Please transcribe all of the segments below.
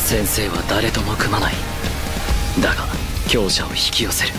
先生は誰とも組まない。だが強者を引き寄せる。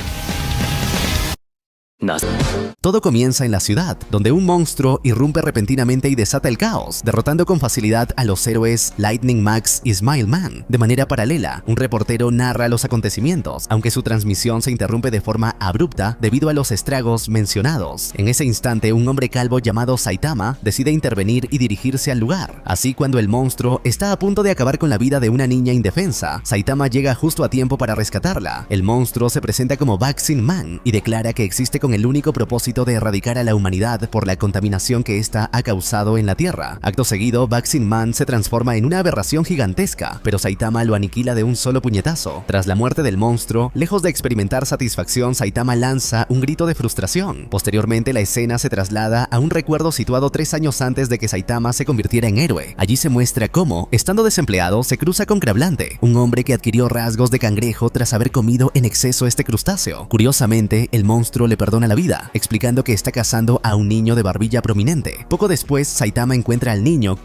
Todo comienza en la ciudad, donde un monstruo irrumpe repentinamente y desata el caos, derrotando con facilidad a los héroes Lightning Max y Smile Man. De manera paralela, un reportero narra los acontecimientos, aunque su transmisión se interrumpe de forma abrupta debido a los estragos mencionados. En ese instante, un hombre calvo llamado Saitama decide intervenir y dirigirse al lugar. Así, cuando el monstruo está a punto de acabar con la vida de una niña indefensa, Saitama llega justo a tiempo para rescatarla. El monstruo se presenta como Vaccine Man y declara que existe con el único propósito de erradicar a la humanidad por la contaminación que ésta ha causado en la Tierra. Acto seguido, Vaccine Man se transforma en una aberración gigantesca, pero Saitama lo aniquila de un solo puñetazo. Tras la muerte del monstruo, lejos de experimentar satisfacción, Saitama lanza un grito de frustración. Posteriormente, la escena se traslada a un recuerdo situado 3 años antes de que Saitama se convirtiera en héroe. Allí se muestra cómo, estando desempleado, se cruza con Crablante, un hombre que adquirió rasgos de cangrejo tras haber comido en exceso este crustáceo. Curiosamente, el monstruo le perdona la vida, explicando que está cazando a un niño de barbilla prominente. Poco después, Saitama encuentra al niño,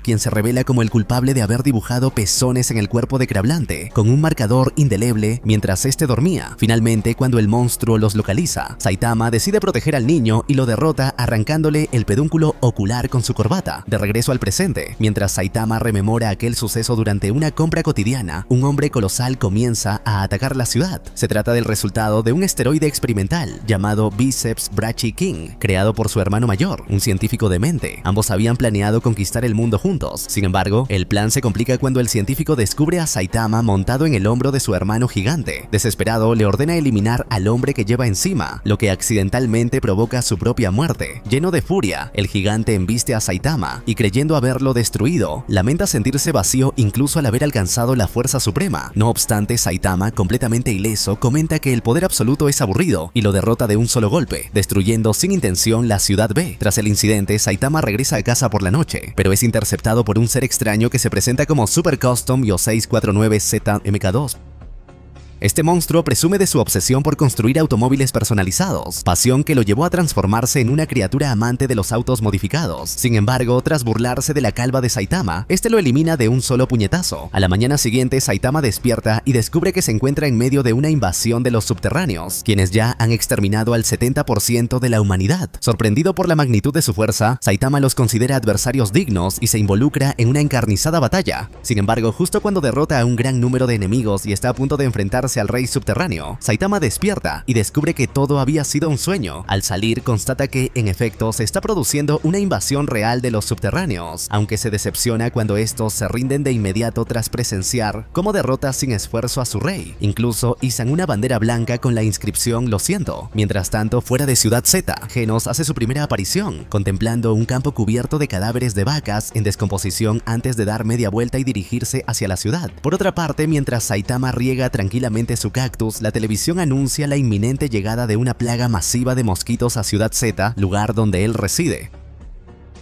quien se revela como el culpable de haber dibujado pezones en el cuerpo de Crablante con un marcador indeleble mientras este dormía. Finalmente, cuando el monstruo los localiza, Saitama decide proteger al niño y lo derrota arrancándole el pedúnculo ocular con su corbata. De regreso al presente, mientras Saitama rememora aquel suceso durante una compra cotidiana, un hombre colosal comienza a atacar la ciudad. Se trata del resultado de un esteroide experimental llamado Biceps Brachy King, creado por su hermano mayor, un científico demente. Ambos habían planeado conquistar el mundo juntos. Sin embargo, el plan se complica cuando el científico descubre a Saitama montado en el hombro de su hermano gigante. Desesperado, le ordena eliminar al hombre que lleva encima, lo que accidentalmente provoca su propia muerte. Lleno de furia, el gigante embiste a Saitama y, creyendo haberlo destruido, lamenta sentirse vacío incluso al haber alcanzado la fuerza suprema. No obstante, Saitama, completamente ileso, comenta que el poder absoluto es aburrido y lo derrota de un solo golpe, destruyendo sin intención la ciudad B. Tras el incidente, Saitama regresa a casa por la noche, pero es interceptado por un ser extraño que se presenta como Super Custom Yo649ZMK2. Este monstruo presume de su obsesión por construir automóviles personalizados, pasión que lo llevó a transformarse en una criatura amante de los autos modificados. Sin embargo, tras burlarse de la calva de Saitama, este lo elimina de un solo puñetazo. A la mañana siguiente, Saitama despierta y descubre que se encuentra en medio de una invasión de los subterráneos, quienes ya han exterminado al 70% de la humanidad. Sorprendido por la magnitud de su fuerza, Saitama los considera adversarios dignos y se involucra en una encarnizada batalla. Sin embargo, justo cuando derrota a un gran número de enemigos y está a punto de enfrentarse al rey subterráneo, Saitama despierta y descubre que todo había sido un sueño. Al salir, constata que, en efecto, se está produciendo una invasión real de los subterráneos, aunque se decepciona cuando estos se rinden de inmediato tras presenciar cómo derrota sin esfuerzo a su rey. Incluso izan una bandera blanca con la inscripción "Lo siento". Mientras tanto, fuera de Ciudad Z, Genos hace su primera aparición, contemplando un campo cubierto de cadáveres de vacas en descomposición antes de dar media vuelta y dirigirse hacia la ciudad. Por otra parte, mientras Saitama riega tranquilamente su cactus, la televisión anuncia la inminente llegada de una plaga masiva de mosquitos a Ciudad Z, lugar donde él reside.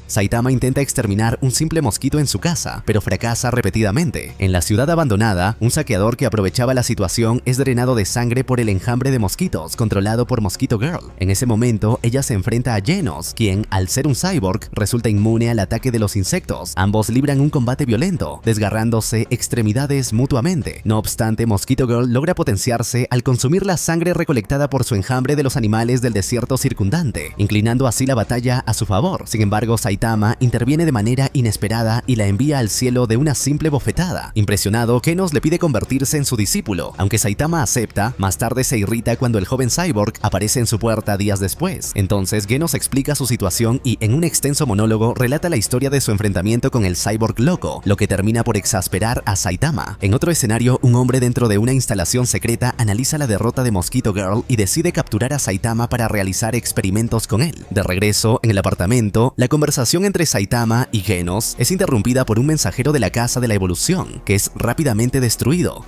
Saitama intenta exterminar un simple mosquito en su casa, pero fracasa repetidamente. En la ciudad abandonada, un saqueador que aprovechaba la situación es drenado de sangre por el enjambre de mosquitos controlado por Mosquito Girl. En ese momento, ella se enfrenta a Genos, quien, al ser un cyborg, resulta inmune al ataque de los insectos. Ambos libran un combate violento, desgarrándose extremidades mutuamente. No obstante, Mosquito Girl logra potenciarse al consumir la sangre recolectada por su enjambre de los animales del desierto circundante, inclinando así la batalla a su favor. Sin embargo, Saitama interviene de manera inesperada y la envía al cielo de una simple bofetada. Impresionado, Genos le pide convertirse en su discípulo. Aunque Saitama acepta, más tarde se irrita cuando el joven cyborg aparece en su puerta días después. Entonces, Genos explica su situación y, en un extenso monólogo, relata la historia de su enfrentamiento con el cyborg loco, lo que termina por exasperar a Saitama. En otro escenario, un hombre dentro de una instalación secreta analiza la derrota de Mosquito Girl y decide capturar a Saitama para realizar experimentos con él. De regreso en el apartamento, la conversación entre Saitama y Genos es interrumpida por un mensajero de la Casa de la Evolución, que es rápidamente destruido.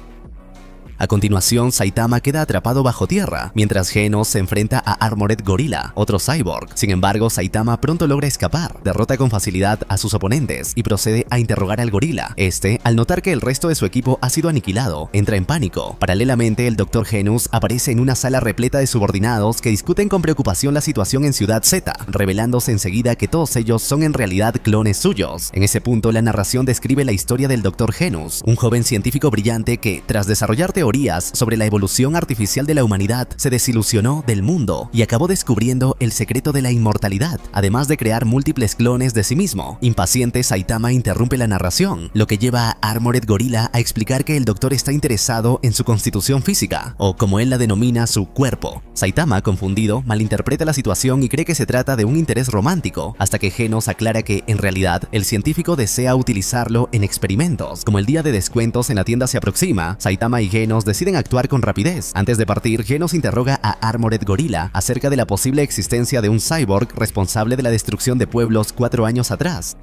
A continuación, Saitama queda atrapado bajo tierra, mientras Genos se enfrenta a Armored Gorilla, otro cyborg. Sin embargo, Saitama pronto logra escapar, derrota con facilidad a sus oponentes y procede a interrogar al gorila. Este, al notar que el resto de su equipo ha sido aniquilado, entra en pánico. Paralelamente, el Dr. Genus aparece en una sala repleta de subordinados que discuten con preocupación la situación en Ciudad Z, revelándose enseguida que todos ellos son en realidad clones suyos. En ese punto, la narración describe la historia del Dr. Genus, un joven científico brillante que, tras desarrollar teorías sobre la evolución artificial de la humanidad, se desilusionó del mundo y acabó descubriendo el secreto de la inmortalidad, además de crear múltiples clones de sí mismo. Impaciente, Saitama interrumpe la narración, lo que lleva a Armored Gorilla a explicar que el doctor está interesado en su constitución física, o como él la denomina, su cuerpo. Saitama, confundido, malinterpreta la situación y cree que se trata de un interés romántico, hasta que Genos aclara que, en realidad, el científico desea utilizarlo en experimentos. Como el día de descuentos en la tienda se aproxima, Saitama y Genos deciden actuar con rapidez. Antes de partir, Genos interroga a Armored Gorilla acerca de la posible existencia de un cyborg responsable de la destrucción de pueblos 4 años atrás,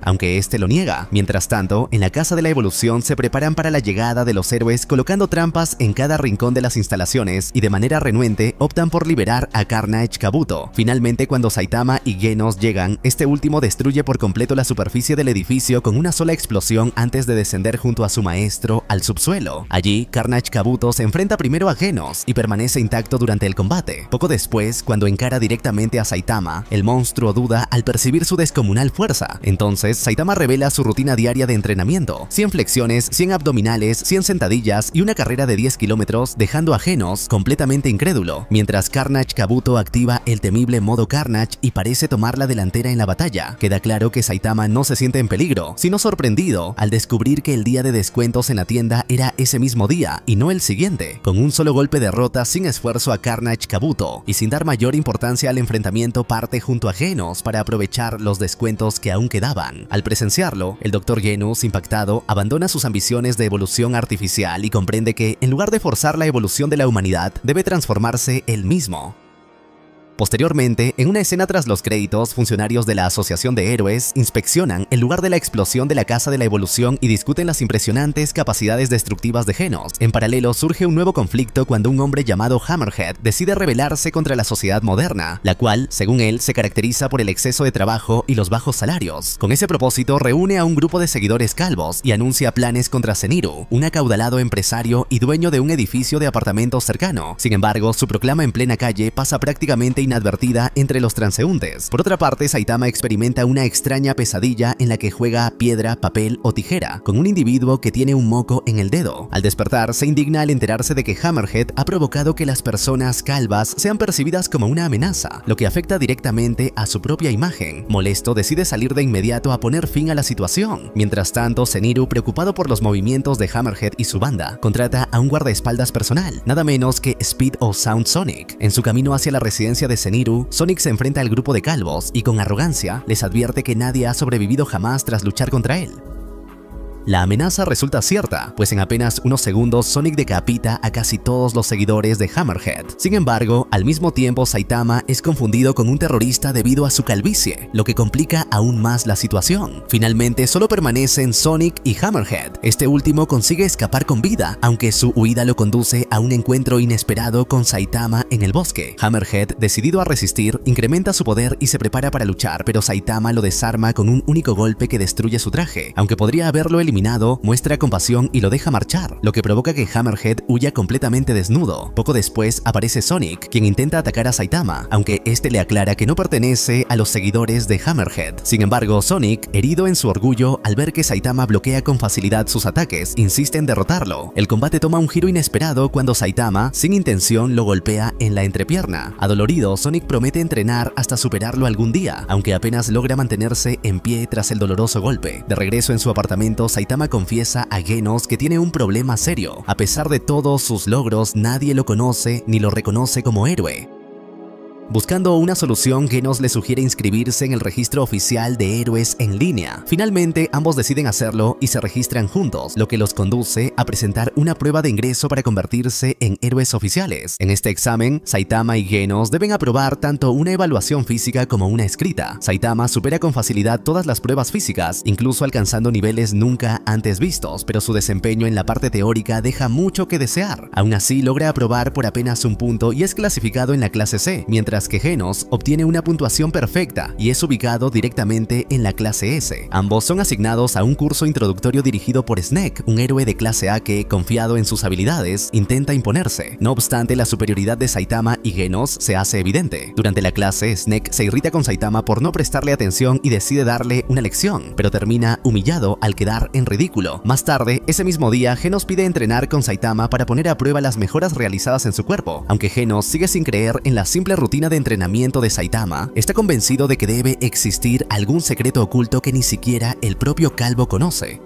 aunque este lo niega. Mientras tanto, en la Casa de la Evolución se preparan para la llegada de los héroes colocando trampas en cada rincón de las instalaciones y de manera renuente optan por liberar a Carnage Kabuto. Finalmente, cuando Saitama y Genos llegan, este último destruye por completo la superficie del edificio con una sola explosión antes de descender junto a su maestro al subsuelo. Allí, Carnage Kabuto se enfrenta primero a Genos y permanece intacto durante el combate. Poco después, cuando encara directamente a Saitama, el monstruo duda al percibir su descomunal fuerza. Entonces, Saitama revela su rutina diaria de entrenamiento: 100 flexiones, 100 abdominales, 100 sentadillas y una carrera de 10 kilómetros, dejando a Genos completamente incrédulo, mientras Carnage Kabuto activa el temible modo Carnage y parece tomar la delantera en la batalla. Queda claro que Saitama no se siente en peligro, sino sorprendido al descubrir que el día de descuentos en la tienda era ese mismo día y no el siguiente. Con un solo golpe derrota sin esfuerzo a Carnage Kabuto y sin dar mayor importancia al enfrentamiento, parte junto a Genos para aprovechar los descuentos que aún quedaban. Al presenciarlo, el Dr. Genus, impactado, abandona sus ambiciones de evolución artificial y comprende que, en lugar de forzar la evolución de la humanidad, debe transformarse él mismo. Posteriormente, en una escena tras los créditos, funcionarios de la Asociación de Héroes inspeccionan el lugar de la explosión de la Casa de la Evolución y discuten las impresionantes capacidades destructivas de Genos. En paralelo, surge un nuevo conflicto cuando un hombre llamado Hammerhead decide rebelarse contra la sociedad moderna, la cual, según él, se caracteriza por el exceso de trabajo y los bajos salarios. Con ese propósito, reúne a un grupo de seguidores calvos y anuncia planes contra Zeniru, un acaudalado empresario y dueño de un edificio de apartamentos cercano. Sin embargo, su proclama en plena calle pasa prácticamente inadvertida entre los transeúntes. Por otra parte, Saitama experimenta una extraña pesadilla en la que juega piedra, papel o tijera con un individuo que tiene un moco en el dedo. Al despertar, se indigna al enterarse de que Hammerhead ha provocado que las personas calvas sean percibidas como una amenaza, lo que afecta directamente a su propia imagen. Molesto, decide salir de inmediato a poner fin a la situación. Mientras tanto, Zeniru, preocupado por los movimientos de Hammerhead y su banda, contrata a un guardaespaldas personal, nada menos que Speed o Sound Sonic. En su camino hacia la residencia de Zeniru, Sonic se enfrenta al grupo de calvos y con arrogancia les advierte que nadie ha sobrevivido jamás tras luchar contra él. La amenaza resulta cierta, pues en apenas unos segundos Sonic decapita a casi todos los seguidores de Hammerhead. Sin embargo, al mismo tiempo Saitama es confundido con un terrorista debido a su calvicie, lo que complica aún más la situación. Finalmente, solo permanecen Sonic y Hammerhead. Este último consigue escapar con vida, aunque su huida lo conduce a un encuentro inesperado con Saitama en el bosque. Hammerhead, decidido a resistir, incrementa su poder y se prepara para luchar, pero Saitama lo desarma con un único golpe que destruye su traje. Aunque podría haberlo eliminado, muestra compasión y lo deja marchar, lo que provoca que Hammerhead huya completamente desnudo. Poco después aparece Sonic, quien intenta atacar a Saitama, aunque este le aclara que no pertenece a los seguidores de Hammerhead. Sin embargo, Sonic, herido en su orgullo al ver que Saitama bloquea con facilidad sus ataques, insiste en derrotarlo. El combate toma un giro inesperado cuando Saitama, sin intención, lo golpea en la entrepierna. Adolorido, Sonic promete entrenar hasta superarlo algún día, aunque apenas logra mantenerse en pie tras el doloroso golpe. De regreso en su apartamento, Saitama confiesa a Genos que tiene un problema serio. A pesar de todos sus logros, nadie lo conoce ni lo reconoce como héroe. Buscando una solución, Genos le sugiere inscribirse en el registro oficial de héroes en línea. Finalmente, ambos deciden hacerlo y se registran juntos, lo que los conduce a presentar una prueba de ingreso para convertirse en héroes oficiales. En este examen, Saitama y Genos deben aprobar tanto una evaluación física como una escrita. Saitama supera con facilidad todas las pruebas físicas, incluso alcanzando niveles nunca antes vistos, pero su desempeño en la parte teórica deja mucho que desear. Aún así, logra aprobar por apenas un punto y es clasificado en la clase C, mientras que Genos obtiene una puntuación perfecta y es ubicado directamente en la clase S. Ambos son asignados a un curso introductorio dirigido por Snake, un héroe de clase A que, confiado en sus habilidades, intenta imponerse. No obstante, la superioridad de Saitama y Genos se hace evidente. Durante la clase, Snake se irrita con Saitama por no prestarle atención y decide darle una lección, pero termina humillado al quedar en ridículo. Más tarde, ese mismo día, Genos pide entrenar con Saitama para poner a prueba las mejoras realizadas en su cuerpo. Aunque Genos sigue sin creer en la simple rutina de entrenamiento de Saitama, está convencido de que debe existir algún secreto oculto que ni siquiera el propio calvo conoce.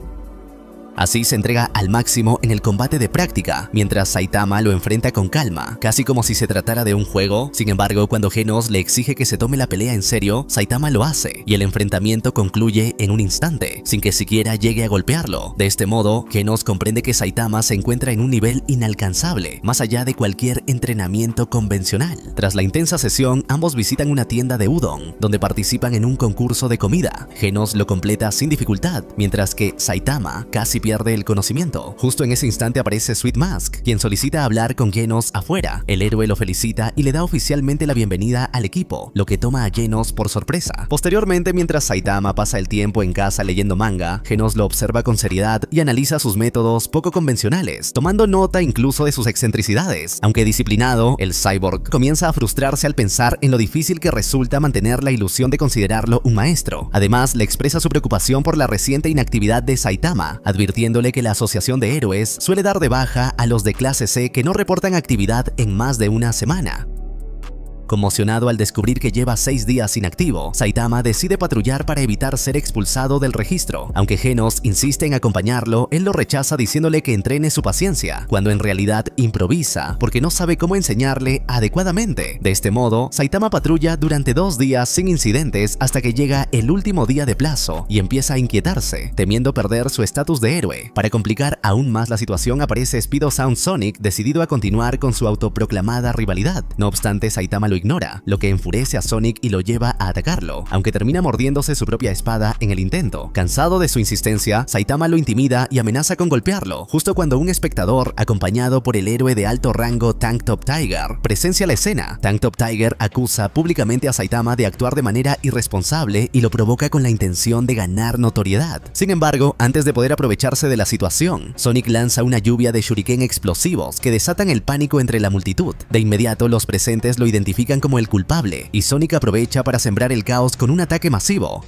Así se entrega al máximo en el combate de práctica, mientras Saitama lo enfrenta con calma, casi como si se tratara de un juego. Sin embargo, cuando Genos le exige que se tome la pelea en serio, Saitama lo hace, y el enfrentamiento concluye en un instante, sin que siquiera llegue a golpearlo. De este modo, Genos comprende que Saitama se encuentra en un nivel inalcanzable, más allá de cualquier entrenamiento convencional. Tras la intensa sesión, ambos visitan una tienda de udon, donde participan en un concurso de comida. Genos lo completa sin dificultad, mientras que Saitama casi pierde el conocimiento. Justo en ese instante aparece Sweet Mask, quien solicita hablar con Genos afuera. El héroe lo felicita y le da oficialmente la bienvenida al equipo, lo que toma a Genos por sorpresa. Posteriormente, mientras Saitama pasa el tiempo en casa leyendo manga, Genos lo observa con seriedad y analiza sus métodos poco convencionales, tomando nota incluso de sus excentricidades. Aunque disciplinado, el cyborg comienza a frustrarse al pensar en lo difícil que resulta mantener la ilusión de considerarlo un maestro. Además, le expresa su preocupación por la reciente inactividad de Saitama, advirtiéndole que la asociación de héroes suele dar de baja a los de clase C que no reportan actividad en más de una semana. Conmocionado al descubrir que lleva 6 días inactivo, Saitama decide patrullar para evitar ser expulsado del registro. Aunque Genos insiste en acompañarlo, él lo rechaza diciéndole que entrene su paciencia, cuando en realidad improvisa porque no sabe cómo enseñarle adecuadamente. De este modo, Saitama patrulla durante 2 días sin incidentes hasta que llega el último día de plazo y empieza a inquietarse, temiendo perder su estatus de héroe. Para complicar aún más la situación, aparece Speedo Sound Sonic, decidido a continuar con su autoproclamada rivalidad. No obstante, Saitama lo ignora, lo que enfurece a Sonic y lo lleva a atacarlo, aunque termina mordiéndose su propia espada en el intento. Cansado de su insistencia, Saitama lo intimida y amenaza con golpearlo, justo cuando un espectador, acompañado por el héroe de alto rango Tank Top Tiger, presencia la escena. Tank Top Tiger acusa públicamente a Saitama de actuar de manera irresponsable y lo provoca con la intención de ganar notoriedad. Sin embargo, antes de poder aprovecharse de la situación, Sonic lanza una lluvia de shuriken explosivos que desatan el pánico entre la multitud. De inmediato, los presentes lo identifican como el culpable, y Sonic aprovecha para sembrar el caos con un ataque masivo.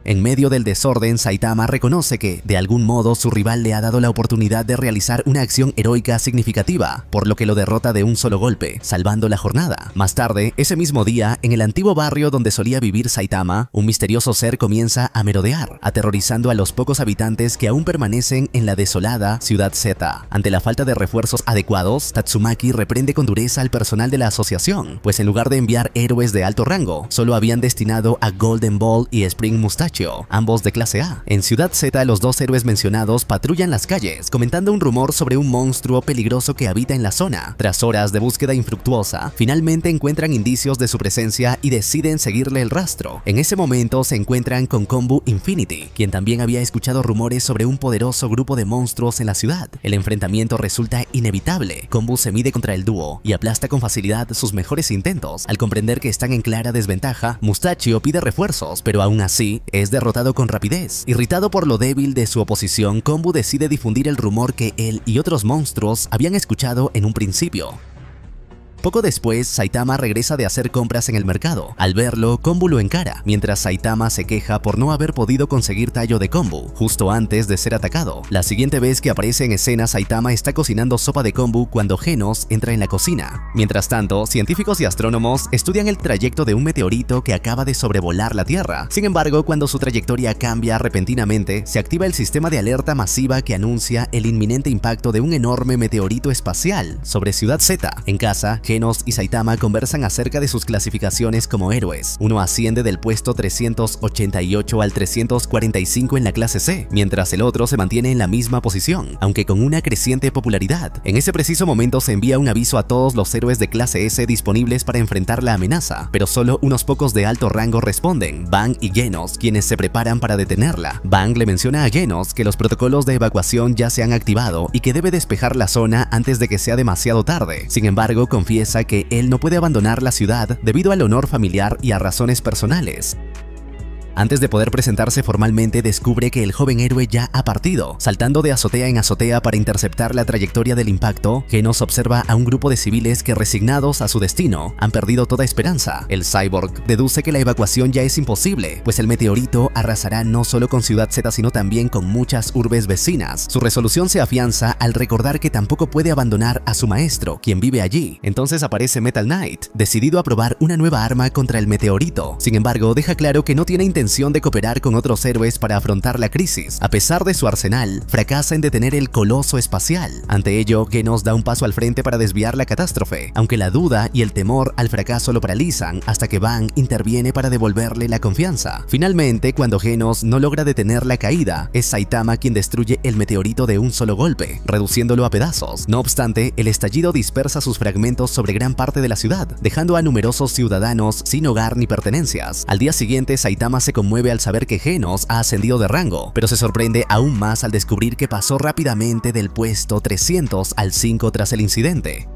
En medio del desorden, Saitama reconoce que, de algún modo, su rival le ha dado la oportunidad de realizar una acción heroica significativa, por lo que lo derrota de un solo golpe, salvando la jornada. Más tarde, ese mismo día, en el antiguo barrio donde solía vivir Saitama, un misterioso ser comienza a merodear, aterrorizando a los pocos habitantes que aún permanecen en la desolada Ciudad Z. Ante la falta de refuerzos adecuados, Tatsumaki reprende con dureza al personal de la asociación, pues en lugar de enviar héroes de alto rango, solo habían destinado a Golden Ball y Spring Mustache, ambos de clase A. En Ciudad Z, los 2 héroes mencionados patrullan las calles, comentando un rumor sobre un monstruo peligroso que habita en la zona. Tras horas de búsqueda infructuosa, finalmente encuentran indicios de su presencia y deciden seguirle el rastro. En ese momento se encuentran con Kombu Infinity, quien también había escuchado rumores sobre un poderoso grupo de monstruos en la ciudad. El enfrentamiento resulta inevitable. Kombu se mide contra el dúo y aplasta con facilidad sus mejores intentos. Al comprender que están en clara desventaja, Mustachio pide refuerzos, pero aún así es derrotado con rapidez. Irritado por lo débil de su oposición, Kombu decide difundir el rumor que él y otros monstruos habían escuchado en un principio. Poco después, Saitama regresa de hacer compras en el mercado. Al verlo, Kombu lo encara, mientras Saitama se queja por no haber podido conseguir tallo de Kombu, justo antes de ser atacado. La siguiente vez que aparece en escena, Saitama está cocinando sopa de Kombu cuando Genos entra en la cocina. Mientras tanto, científicos y astrónomos estudian el trayecto de un meteorito que acaba de sobrevolar la Tierra. Sin embargo, cuando su trayectoria cambia repentinamente, se activa el sistema de alerta masiva que anuncia el inminente impacto de un enorme meteorito espacial sobre Ciudad Z. En casa, Genos y Saitama conversan acerca de sus clasificaciones como héroes. Uno asciende del puesto 388 al 345 en la clase C, mientras el otro se mantiene en la misma posición, aunque con una creciente popularidad. En ese preciso momento se envía un aviso a todos los héroes de clase S disponibles para enfrentar la amenaza, pero solo unos pocos de alto rango responden, Bang y Genos, quienes se preparan para detenerla. Bang le menciona a Genos que los protocolos de evacuación ya se han activado y que debe despejar la zona antes de que sea demasiado tarde. Sin embargo, confiesa que él no puede abandonar la ciudad debido al honor familiar y a razones personales. Antes de poder presentarse formalmente, descubre que el joven héroe ya ha partido. Saltando de azotea en azotea para interceptar la trayectoria del impacto, Genos observa a un grupo de civiles que, resignados a su destino, han perdido toda esperanza. El cyborg deduce que la evacuación ya es imposible, pues el meteorito arrasará no solo con Ciudad Z sino también con muchas urbes vecinas. Su resolución se afianza al recordar que tampoco puede abandonar a su maestro, quien vive allí. Entonces aparece Metal Knight, decidido a probar una nueva arma contra el meteorito. Sin embargo, deja claro que no tiene intención de cooperar con otros héroes para afrontar la crisis. A pesar de su arsenal, fracasa en detener el coloso espacial. Ante ello, Genos da un paso al frente para desviar la catástrofe, aunque la duda y el temor al fracaso lo paralizan hasta que Bang interviene para devolverle la confianza. Finalmente, cuando Genos no logra detener la caída, es Saitama quien destruye el meteorito de un solo golpe, reduciéndolo a pedazos. No obstante, el estallido dispersa sus fragmentos sobre gran parte de la ciudad, dejando a numerosos ciudadanos sin hogar ni pertenencias. Al día siguiente, Saitama se conmueve al saber que Genos ha ascendido de rango, pero se sorprende aún más al descubrir que pasó rápidamente del puesto 300 al 5 tras el incidente.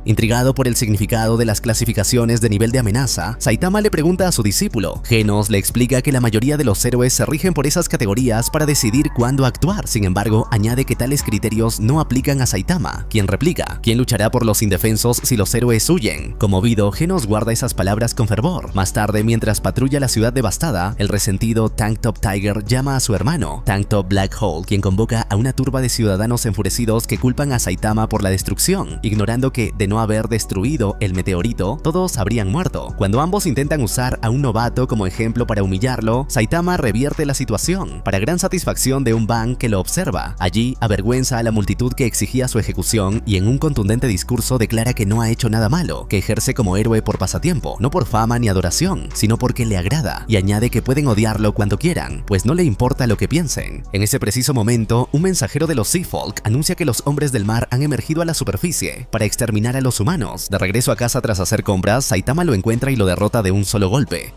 Intrigado por el significado de las clasificaciones de nivel de amenaza, Saitama le pregunta a su discípulo. Genos le explica que la mayoría de los héroes se rigen por esas categorías para decidir cuándo actuar. Sin embargo, añade que tales criterios no aplican a Saitama, quien replica: ¿quién luchará por los indefensos si los héroes huyen? Conmovido, Genos guarda esas palabras con fervor. Más tarde, mientras patrulla la ciudad devastada, el resentido Tank Top Tiger llama a su hermano, Tank Top Black Hole, quien convoca a una turba de ciudadanos enfurecidos que culpan a Saitama por la destrucción, ignorando que, de no haber destruido el meteorito, todos habrían muerto. Cuando ambos intentan usar a un novato como ejemplo para humillarlo, Saitama revierte la situación, para gran satisfacción de un Bang que lo observa. Allí, avergüenza a la multitud que exigía su ejecución y en un contundente discurso declara que no ha hecho nada malo, que ejerce como héroe por pasatiempo, no por fama ni adoración, sino porque le agrada, y añade que pueden odiarlo cuando quieran, pues no le importa lo que piensen. En ese preciso momento, un mensajero de los Sea Folk anuncia que los hombres del mar han emergido a la superficie para exterminar a los humanos. De regreso a casa tras hacer compras, Saitama lo encuentra y lo derrota de un solo golpe.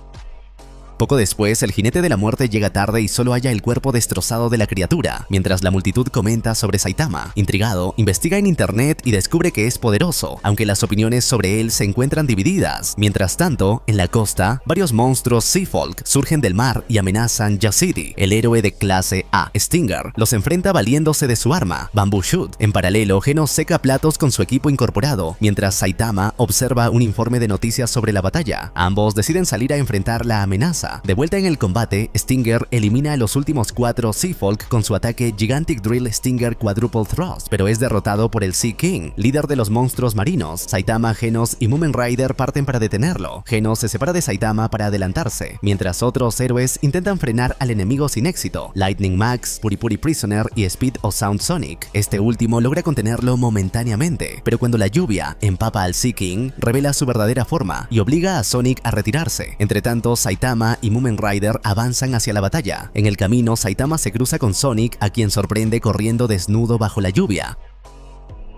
Poco después, el jinete de la muerte llega tarde y solo halla el cuerpo destrozado de la criatura, mientras la multitud comenta sobre Saitama. Intrigado, investiga en internet y descubre que es poderoso, aunque las opiniones sobre él se encuentran divididas. Mientras tanto, en la costa, varios monstruos Sea Folk surgen del mar y amenazan Yacity. El héroe de clase A, Stinger, los enfrenta valiéndose de su arma, Bamboo Shoot. En paralelo, Genos seca platos con su equipo incorporado, mientras Saitama observa un informe de noticias sobre la batalla. Ambos deciden salir a enfrentar la amenaza. De vuelta en el combate, Stinger elimina a los últimos 4 Sea Folk con su ataque Gigantic Drill Stinger Quadruple Thrust, pero es derrotado por el Sea King, líder de los monstruos marinos. Saitama, Genos y Mumen Rider parten para detenerlo. Genos se separa de Saitama para adelantarse, mientras otros héroes intentan frenar al enemigo sin éxito. Lightning Max, Puri Puri Prisoner y Speed o Sound Sonic. Este último logra contenerlo momentáneamente, pero cuando la lluvia empapa al Sea King, revela su verdadera forma y obliga a Sonic a retirarse. Entre tanto, Saitama y Mumen Rider avanzan hacia la batalla. En el camino, Saitama se cruza con Sonic, a quien sorprende corriendo desnudo bajo la lluvia.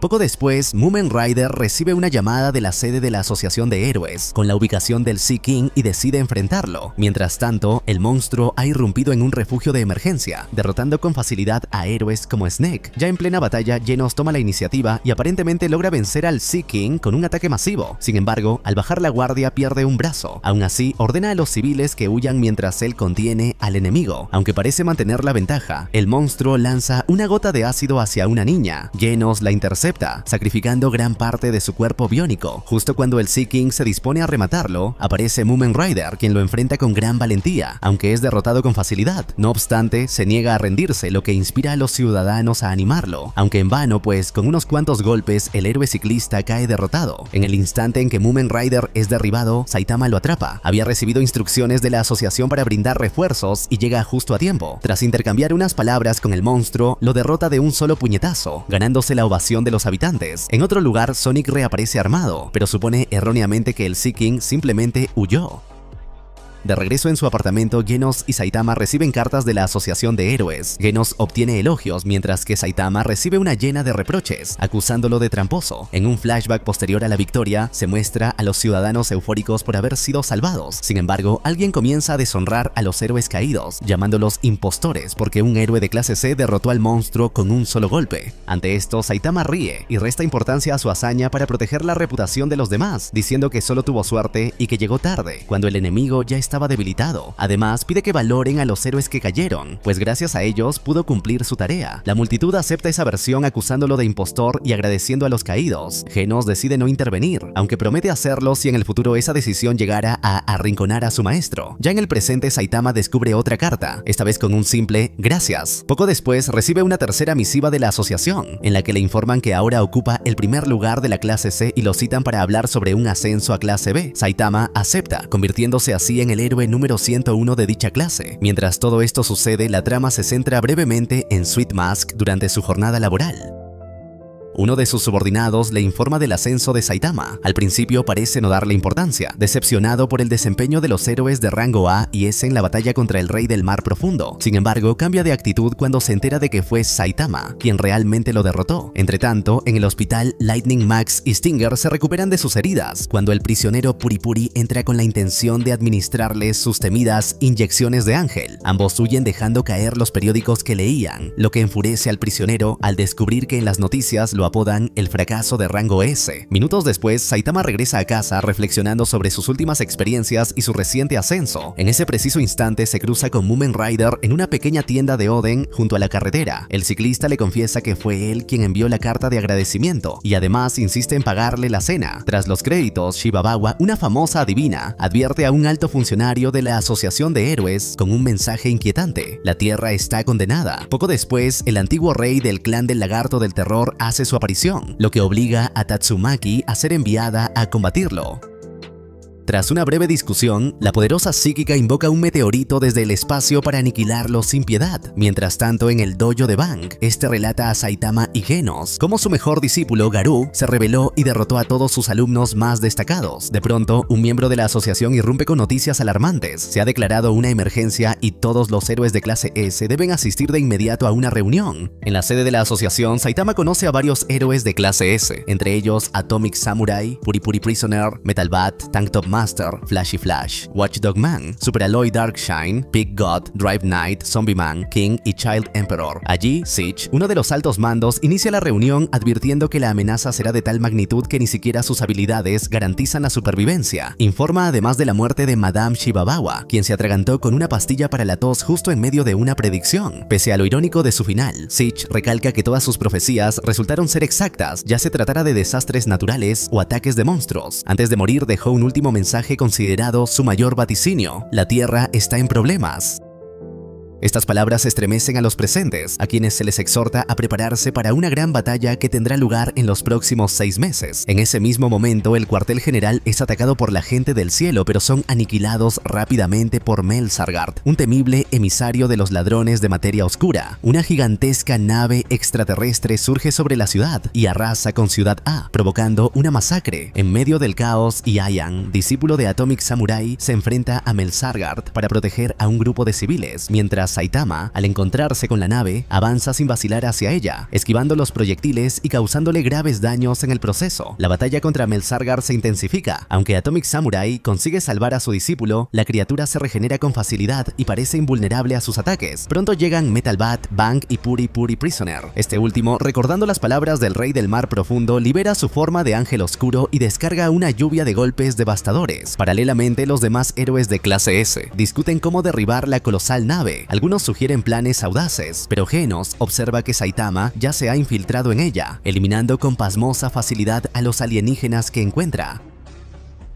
Poco después, Mumen Rider recibe una llamada de la sede de la Asociación de Héroes, con la ubicación del Sea King y decide enfrentarlo. Mientras tanto, el monstruo ha irrumpido en un refugio de emergencia, derrotando con facilidad a héroes como Snake. Ya en plena batalla, Genos toma la iniciativa y aparentemente logra vencer al Sea King con un ataque masivo. Sin embargo, al bajar la guardia pierde un brazo. Aún así, ordena a los civiles que huyan mientras él contiene al enemigo. Aunque parece mantener la ventaja, el monstruo lanza una gota de ácido hacia una niña. Genos la intercepta, sacrificando gran parte de su cuerpo biónico. Justo cuando el Sea King se dispone a rematarlo, aparece Mumen Rider, quien lo enfrenta con gran valentía, aunque es derrotado con facilidad. No obstante, se niega a rendirse, lo que inspira a los ciudadanos a animarlo, aunque en vano, pues con unos cuantos golpes el héroe ciclista cae derrotado. En el instante en que Mumen Rider es derribado, Saitama lo atrapa. Había recibido instrucciones de la asociación para brindar refuerzos y llega justo a tiempo. Tras intercambiar unas palabras con el monstruo, lo derrota de un solo puñetazo, ganándose la ovación de los los habitantes. En otro lugar, Sonic reaparece armado, pero supone erróneamente que el Sea King simplemente huyó. De regreso en su apartamento, Genos y Saitama reciben cartas de la Asociación de Héroes. Genos obtiene elogios, mientras que Saitama recibe una llena de reproches, acusándolo de tramposo. En un flashback posterior a la victoria, se muestra a los ciudadanos eufóricos por haber sido salvados. Sin embargo, alguien comienza a deshonrar a los héroes caídos, llamándolos impostores porque un héroe de clase C derrotó al monstruo con un solo golpe. Ante esto, Saitama ríe y resta importancia a su hazaña para proteger la reputación de los demás, diciendo que solo tuvo suerte y que llegó tarde, cuando el enemigo ya estaba debilitado. Además, pide que valoren a los héroes que cayeron, pues gracias a ellos pudo cumplir su tarea. La multitud acepta esa versión acusándolo de impostor y agradeciendo a los caídos. Genos decide no intervenir, aunque promete hacerlo si en el futuro esa decisión llegara a arrinconar a su maestro. Ya en el presente, Saitama descubre otra carta, esta vez con un simple "gracias". Poco después recibe una tercera misiva de la asociación, en la que le informan que ahora ocupa el primer lugar de la clase C y lo citan para hablar sobre un ascenso a clase B. Saitama acepta, convirtiéndose así en el héroe número 101 de dicha clase. Mientras todo esto sucede, la trama se centra brevemente en Sweet Mask durante su jornada laboral. Uno de sus subordinados le informa del ascenso de Saitama. Al principio parece no darle importancia, decepcionado por el desempeño de los héroes de rango A y S en la batalla contra el Rey del Mar Profundo. Sin embargo, cambia de actitud cuando se entera de que fue Saitama quien realmente lo derrotó. Entretanto, en el hospital, Lightning, Max y Stinger se recuperan de sus heridas, cuando el prisionero Puri Puri entra con la intención de administrarles sus temidas inyecciones de ángel. Ambos huyen dejando caer los periódicos que leían, lo que enfurece al prisionero al descubrir que en las noticias lo apodan el fracaso de rango S. Minutos después, Saitama regresa a casa reflexionando sobre sus últimas experiencias y su reciente ascenso. En ese preciso instante se cruza con Mumen Rider en una pequeña tienda de Oden junto a la carretera. El ciclista le confiesa que fue él quien envió la carta de agradecimiento y además insiste en pagarle la cena. Tras los créditos, Shibabawa, una famosa adivina, advierte a un alto funcionario de la Asociación de Héroes con un mensaje inquietante: la Tierra está condenada. Poco después, el antiguo rey del clan del Lagarto del Terror hace su aparición, lo que obliga a Tatsumaki a ser enviada a combatirlo. Tras una breve discusión, la poderosa psíquica invoca un meteorito desde el espacio para aniquilarlo sin piedad. Mientras tanto, en el dojo de Bang, este relata a Saitama y Genos cómo su mejor discípulo, Garou, se rebeló y derrotó a todos sus alumnos más destacados. De pronto, un miembro de la asociación irrumpe con noticias alarmantes. Se ha declarado una emergencia y todos los héroes de clase S deben asistir de inmediato a una reunión. En la sede de la asociación, Saitama conoce a varios héroes de clase S, entre ellos Atomic Samurai, Puri Puri Prisoner, Metal Bat, Tank Top Master, Flashy Flash, Watchdog Man, Super Alloy Darkshine, Pig God, Drive Knight, Zombie Man, King y Child Emperor. Allí, Siege, uno de los altos mandos, inicia la reunión advirtiendo que la amenaza será de tal magnitud que ni siquiera sus habilidades garantizan la supervivencia. Informa además de la muerte de Madame Shibabawa, quien se atragantó con una pastilla para la tos justo en medio de una predicción. Pese a lo irónico de su final, Siege recalca que todas sus profecías resultaron ser exactas, ya se tratara de desastres naturales o ataques de monstruos. Antes de morir dejó un último mensaje considerado su mayor vaticinio: la Tierra está en problemas. Estas palabras estremecen a los presentes, a quienes se les exhorta a prepararse para una gran batalla que tendrá lugar en los próximos 6 meses. En ese mismo momento, el cuartel general es atacado por la gente del cielo, pero son aniquilados rápidamente por Melsargard, un temible emisario de los ladrones de materia oscura. Una gigantesca nave extraterrestre surge sobre la ciudad y arrasa con Ciudad A, provocando una masacre. En medio del caos, Ian, discípulo de Atomic Samurai, se enfrenta a Melsargard para proteger a un grupo de civiles, mientras Saitama, al encontrarse con la nave, avanza sin vacilar hacia ella, esquivando los proyectiles y causándole graves daños en el proceso. La batalla contra Melsargard se intensifica. Aunque Atomic Samurai consigue salvar a su discípulo, la criatura se regenera con facilidad y parece invulnerable a sus ataques. Pronto llegan Metal Bat, Bang y Puri Puri Prisoner. Este último, recordando las palabras del Rey del Mar Profundo, libera su forma de ángel oscuro y descarga una lluvia de golpes devastadores. Paralelamente, los demás héroes de clase S discuten cómo derribar la colosal nave. Algunos sugieren planes audaces, pero Genos observa que Saitama ya se ha infiltrado en ella, eliminando con pasmosa facilidad a los alienígenas que encuentra.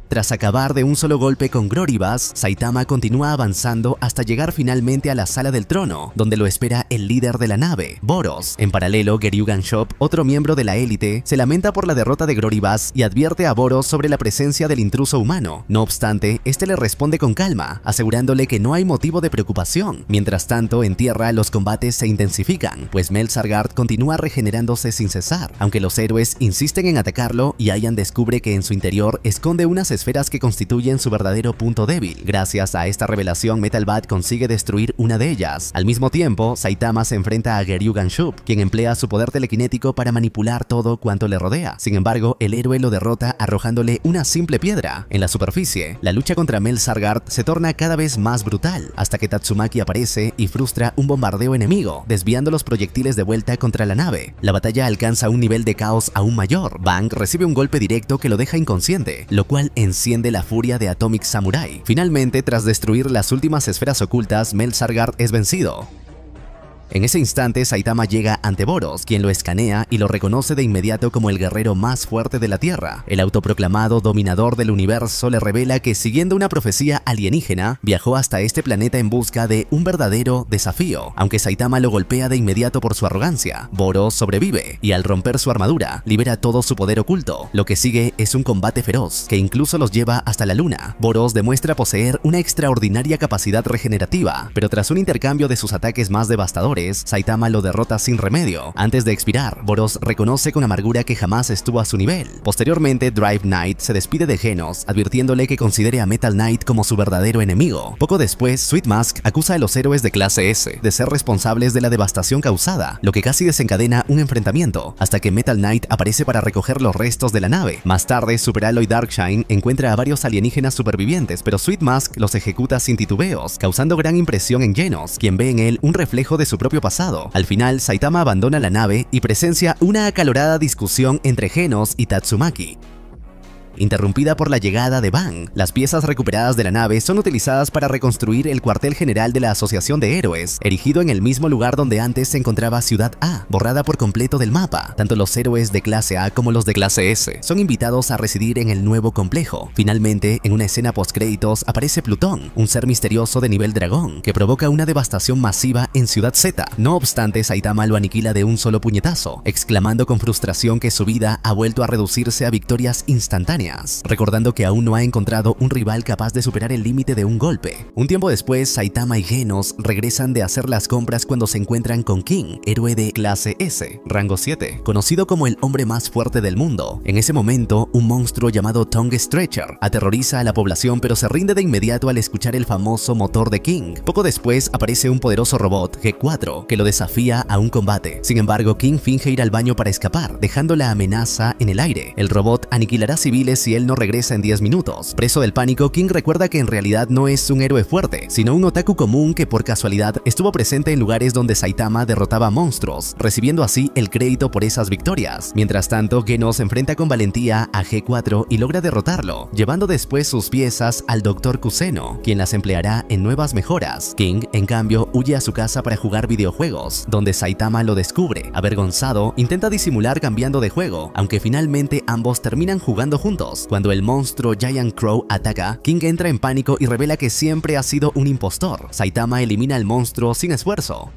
Tras acabar de un solo golpe con Grorybas, Saitama continúa avanzando hasta llegar finalmente a la Sala del Trono, donde lo espera el líder de la nave, Boros. En paralelo, Geryugan Shop, otro miembro de la élite, se lamenta por la derrota de Grorybas y advierte a Boros sobre la presencia del intruso humano. No obstante, este le responde con calma, asegurándole que no hay motivo de preocupación. Mientras tanto, en tierra los combates se intensifican, pues Mel-Sargard continúa regenerándose sin cesar, aunque los héroes insisten en atacarlo y Aian descubre que en su interior esconde unas esferas que constituyen su verdadero punto débil. Gracias a esta revelación, Metal Bat consigue destruir una de ellas. Al mismo tiempo, Saitama se enfrenta a Geryugan Shub, quien emplea su poder telequinético para manipular todo cuanto le rodea. Sin embargo, el héroe lo derrota arrojándole una simple piedra. En la superficie, la lucha contra Mel-Sargard se torna cada vez más brutal, hasta que Tatsumaki aparece y frustra un bombardeo enemigo, desviando los proyectiles de vuelta contra la nave. La batalla alcanza un nivel de caos aún mayor. Bang recibe un golpe directo que lo deja inconsciente, lo cual enciende la furia de Atomic Samurai. Finalmente, tras destruir las últimas esferas ocultas, Mel-Sargard es vencido. En ese instante, Saitama llega ante Boros, quien lo escanea y lo reconoce de inmediato como el guerrero más fuerte de la Tierra. El autoproclamado dominador del universo le revela que, siguiendo una profecía alienígena, viajó hasta este planeta en busca de un verdadero desafío. Aunque Saitama lo golpea de inmediato por su arrogancia, Boros sobrevive y al romper su armadura, libera todo su poder oculto. Lo que sigue es un combate feroz, que incluso los lleva hasta la luna. Boros demuestra poseer una extraordinaria capacidad regenerativa, pero tras un intercambio de sus ataques más devastadores, Saitama lo derrota sin remedio. Antes de expirar, Boros reconoce con amargura que jamás estuvo a su nivel. Posteriormente, Drive Knight se despide de Genos, advirtiéndole que considere a Metal Knight como su verdadero enemigo. Poco después, Sweet Mask acusa a los héroes de clase S de ser responsables de la devastación causada, lo que casi desencadena un enfrentamiento, hasta que Metal Knight aparece para recoger los restos de la nave. Más tarde, Super Alloy Darkshine encuentra a varios alienígenas supervivientes, pero Sweet Mask los ejecuta sin titubeos, causando gran impresión en Genos, quien ve en él un reflejo de su propio pasado. Al final, Saitama abandona la nave y presencia una acalorada discusión entre Genos y Tatsumaki, interrumpida por la llegada de Bang. Las piezas recuperadas de la nave son utilizadas para reconstruir el cuartel general de la Asociación de Héroes, erigido en el mismo lugar donde antes se encontraba Ciudad A, borrada por completo del mapa. Tanto los héroes de clase A como los de clase S son invitados a residir en el nuevo complejo. Finalmente, en una escena postcréditos aparece Plutón, un ser misterioso de nivel dragón, que provoca una devastación masiva en Ciudad Z. No obstante, Saitama lo aniquila de un solo puñetazo, exclamando con frustración que su vida ha vuelto a reducirse a victorias instantáneas, recordando que aún no ha encontrado un rival capaz de superar el límite de un golpe. Un tiempo después, Saitama y Genos regresan de hacer las compras cuando se encuentran con King, héroe de clase S, rango 7, conocido como el hombre más fuerte del mundo. En ese momento, un monstruo llamado Tongue Stretcher aterroriza a la población, pero se rinde de inmediato al escuchar el famoso motor de King. Poco después aparece un poderoso robot, G4, que lo desafía a un combate. Sin embargo, King finge ir al baño para escapar, dejando la amenaza en el aire. El robot aniquilará civiles si él no regresa en 10 minutos. Preso del pánico, King recuerda que en realidad no es un héroe fuerte, sino un otaku común que por casualidad estuvo presente en lugares donde Saitama derrotaba monstruos, recibiendo así el crédito por esas victorias. Mientras tanto, Genos se enfrenta con valentía a G4 y logra derrotarlo, llevando después sus piezas al Dr. Kuseno, quien las empleará en nuevas mejoras. King, en cambio, huye a su casa para jugar videojuegos, donde Saitama lo descubre. Avergonzado, intenta disimular cambiando de juego, aunque finalmente ambos terminan jugando juntos. Cuando el monstruo Giant Crow ataca, King entra en pánico y revela que siempre ha sido un impostor. Saitama elimina al monstruo sin esfuerzo,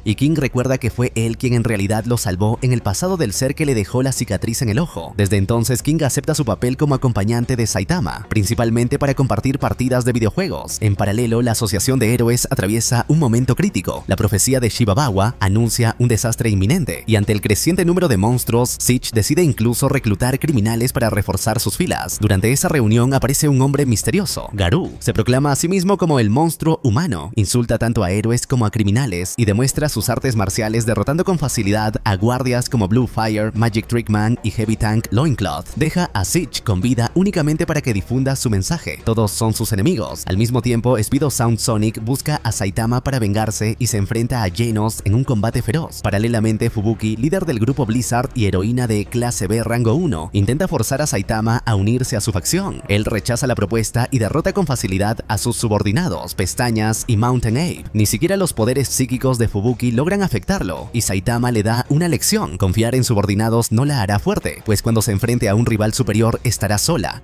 y King recuerda que fue él quien en realidad lo salvó en el pasado del ser que le dejó la cicatriz en el ojo. Desde entonces, King acepta su papel como acompañante de Saitama, principalmente para compartir partidas de videojuegos. En paralelo, la Asociación de Héroes atraviesa un momento crítico. La profecía de Shibabawa anuncia un desastre inminente, y ante el creciente número de monstruos, Sich decide incluso reclutar criminales para reforzar sus filas. Durante esa reunión aparece un hombre misterioso, Garou. Se proclama a sí mismo como el monstruo humano, insulta tanto a héroes como a criminales y demuestra sus artes marciales derrotando con facilidad a guardias como Blue Fire, Magic Trick Man y Heavy Tank Loincloth. Deja a Sich con vida únicamente para que difunda su mensaje. Todos son sus enemigos. Al mismo tiempo, Speedo Sound Sonic busca a Saitama para vengarse y se enfrenta a Genos en un combate feroz. Paralelamente, Fubuki, líder del grupo Blizzard y heroína de clase B rango 1, intenta forzar a Saitama a unirse a su facción. Él rechaza la propuesta y derrota con facilidad a sus subordinados, Pestañas y Mountain Ape. Ni siquiera los poderes psíquicos de Fubuki logran afectarlo, y Saitama le da una lección: confiar en subordinados no la hará fuerte, pues cuando se enfrente a un rival superior estará sola.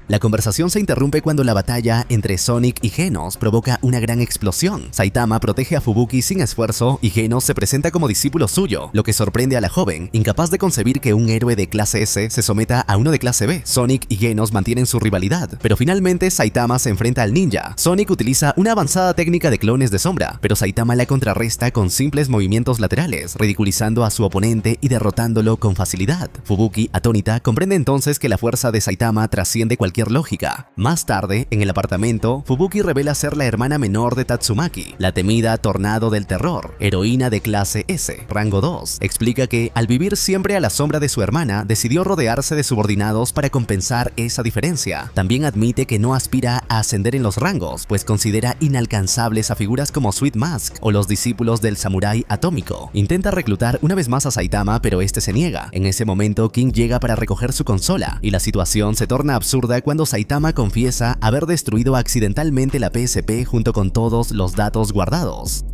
La conversación se interrumpe cuando la batalla entre Sonic y Genos provoca una gran explosión. Saitama protege a Fubuki sin esfuerzo y Genos se presenta como discípulo suyo, lo que sorprende a la joven, incapaz de concebir que un héroe de clase S se someta a uno de clase B. Sonic y Genos mantienen su rivalidad, pero finalmente Saitama se enfrenta al ninja. Sonic utiliza una avanzada técnica de clones de sombra, pero Saitama la contrarresta con simples movimientos laterales, ridiculizando a su oponente y derrotándolo con facilidad. Fubuki, atónita, comprende entonces que la fuerza de Saitama trasciende cualquier lógica. Más tarde, en el apartamento, Fubuki revela ser la hermana menor de Tatsumaki, la temida Tornado del Terror, heroína de clase S, rango 2. Explica que, al vivir siempre a la sombra de su hermana, decidió rodearse de subordinados para compensar esa diferencia. También admite que no aspira a ascender en los rangos, pues considera inalcanzables a figuras como Sweet Mask o los discípulos del samurái atómico. Intenta reclutar una vez más a Saitama, pero este se niega. En ese momento, King llega para recoger su consola, y la situación se torna absurda cuando Saitama confiesa haber destruido accidentalmente la PSP junto con todos los datos guardados.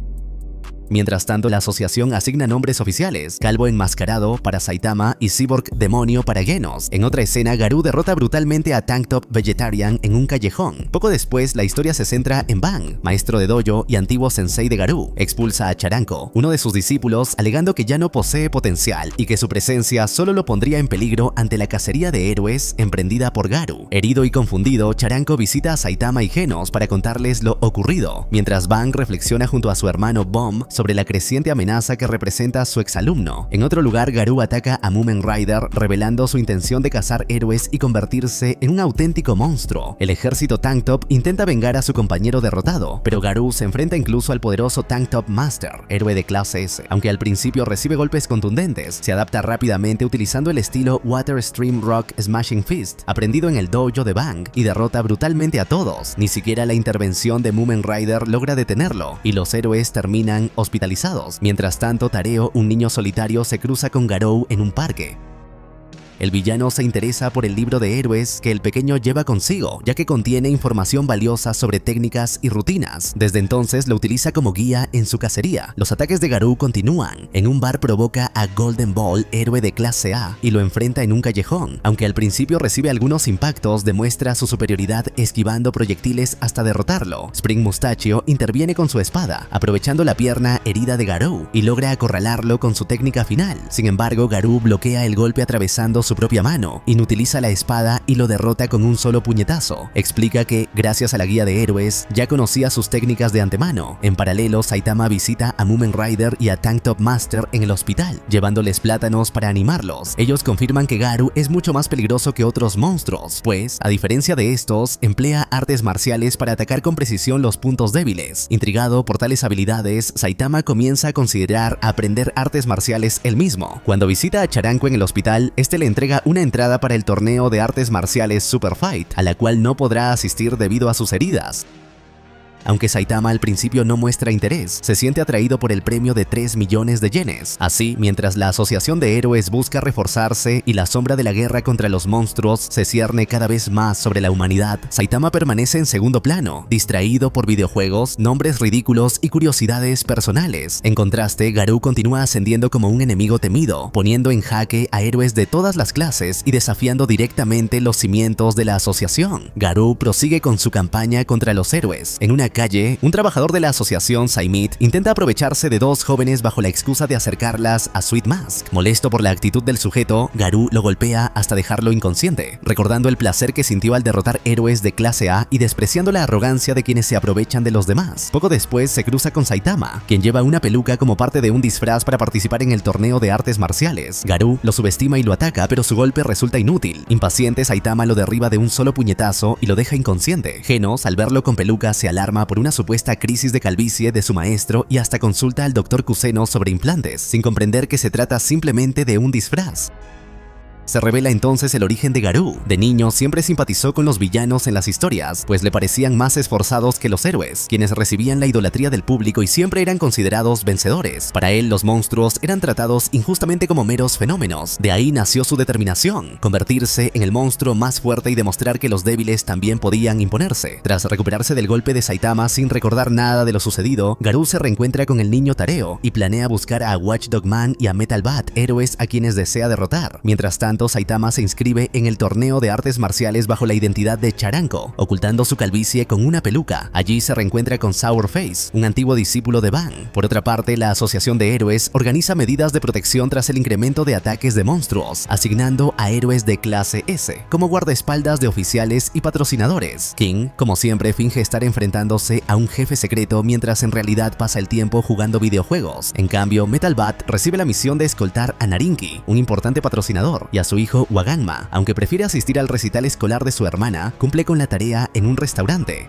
Mientras tanto, la asociación asigna nombres oficiales: Calvo Enmascarado para Saitama y Cyborg Demonio para Genos. En otra escena, Garou derrota brutalmente a Tank Top Vegetarian en un callejón. Poco después, la historia se centra en Bang, maestro de dojo y antiguo sensei de Garou. Expulsa a Charanko, uno de sus discípulos, alegando que ya no posee potencial y que su presencia solo lo pondría en peligro ante la cacería de héroes emprendida por Garou. Herido y confundido, Charanko visita a Saitama y Genos para contarles lo ocurrido, mientras Bang reflexiona junto a su hermano Bomb sobre la creciente amenaza que representa a su exalumno. En otro lugar, Garou ataca a Mumen Rider, revelando su intención de cazar héroes y convertirse en un auténtico monstruo. El ejército Tank Top intenta vengar a su compañero derrotado, pero Garou se enfrenta incluso al poderoso Tank Top Master, héroe de clase S. Aunque al principio recibe golpes contundentes, se adapta rápidamente utilizando el estilo Water Stream Rock Smashing Fist, aprendido en el dojo de Bang, y derrota brutalmente a todos. Ni siquiera la intervención de Mumen Rider logra detenerlo, y los héroes terminan hospitalizados. Mientras tanto, Tareo, un niño solitario, se cruza con Garou en un parque. El villano se interesa por el libro de héroes que el pequeño lleva consigo, ya que contiene información valiosa sobre técnicas y rutinas. Desde entonces lo utiliza como guía en su cacería. Los ataques de Garou continúan. En un bar provoca a Golden Ball, héroe de clase A, y lo enfrenta en un callejón. Aunque al principio recibe algunos impactos, demuestra su superioridad esquivando proyectiles hasta derrotarlo. Spring Mustachio interviene con su espada, aprovechando la pierna herida de Garou, y logra acorralarlo con su técnica final. Sin embargo, Garou bloquea el golpe atravesando su propia mano, inutiliza la espada y lo derrota con un solo puñetazo. Explica que, gracias a la guía de héroes, ya conocía sus técnicas de antemano. En paralelo, Saitama visita a Mumen Rider y a Tank Top Master en el hospital, llevándoles plátanos para animarlos. Ellos confirman que Garou es mucho más peligroso que otros monstruos, pues, a diferencia de estos, emplea artes marciales para atacar con precisión los puntos débiles. Intrigado por tales habilidades, Saitama comienza a considerar aprender artes marciales él mismo. Cuando visita a Charanko en el hospital, este le entrega una entrada para el torneo de artes marciales Super Fight, a la cual no podrá asistir debido a sus heridas. Aunque Saitama al principio no muestra interés, se siente atraído por el premio de 3 millones de yenes. Así, mientras la asociación de héroes busca reforzarse y la sombra de la guerra contra los monstruos se cierne cada vez más sobre la humanidad, Saitama permanece en segundo plano, distraído por videojuegos, nombres ridículos y curiosidades personales. En contraste, Garou continúa ascendiendo como un enemigo temido, poniendo en jaque a héroes de todas las clases y desafiando directamente los cimientos de la asociación. Garou prosigue con su campaña contra los héroes. En una calle, un trabajador de la asociación Saimit intenta aprovecharse de dos jóvenes bajo la excusa de acercarlas a Sweet Mask. Molesto por la actitud del sujeto, Garou lo golpea hasta dejarlo inconsciente, recordando el placer que sintió al derrotar héroes de clase A y despreciando la arrogancia de quienes se aprovechan de los demás. Poco después se cruza con Saitama, quien lleva una peluca como parte de un disfraz para participar en el torneo de artes marciales. Garou lo subestima y lo ataca, pero su golpe resulta inútil. Impaciente, Saitama lo derriba de un solo puñetazo y lo deja inconsciente. Genos, al verlo con peluca, se alarma por una supuesta crisis de calvicie de su maestro y hasta consulta al Dr. Kuseno sobre implantes, sin comprender que se trata simplemente de un disfraz. Se revela entonces el origen de Garou. De niño siempre simpatizó con los villanos en las historias, pues le parecían más esforzados que los héroes, quienes recibían la idolatría del público y siempre eran considerados vencedores. Para él, los monstruos eran tratados injustamente como meros fenómenos. De ahí nació su determinación, convertirse en el monstruo más fuerte y demostrar que los débiles también podían imponerse. Tras recuperarse del golpe de Saitama sin recordar nada de lo sucedido, Garou se reencuentra con el niño Tareo y planea buscar a Watchdog Man y a Metal Bat, héroes a quienes desea derrotar. Mientras tanto, tanto, Saitama se inscribe en el torneo de artes marciales bajo la identidad de Charanko, ocultando su calvicie con una peluca. Allí se reencuentra con Sour Face, un antiguo discípulo de Bang. Por otra parte, la Asociación de Héroes organiza medidas de protección tras el incremento de ataques de monstruos, asignando a héroes de clase S como guardaespaldas de oficiales y patrocinadores. King, como siempre, finge estar enfrentándose a un jefe secreto mientras en realidad pasa el tiempo jugando videojuegos. En cambio, Metal Bat recibe la misión de escoltar a Narinki, un importante patrocinador, y a su hijo Waganma. Aunque prefiere asistir al recital escolar de su hermana, cumple con la tarea en un restaurante.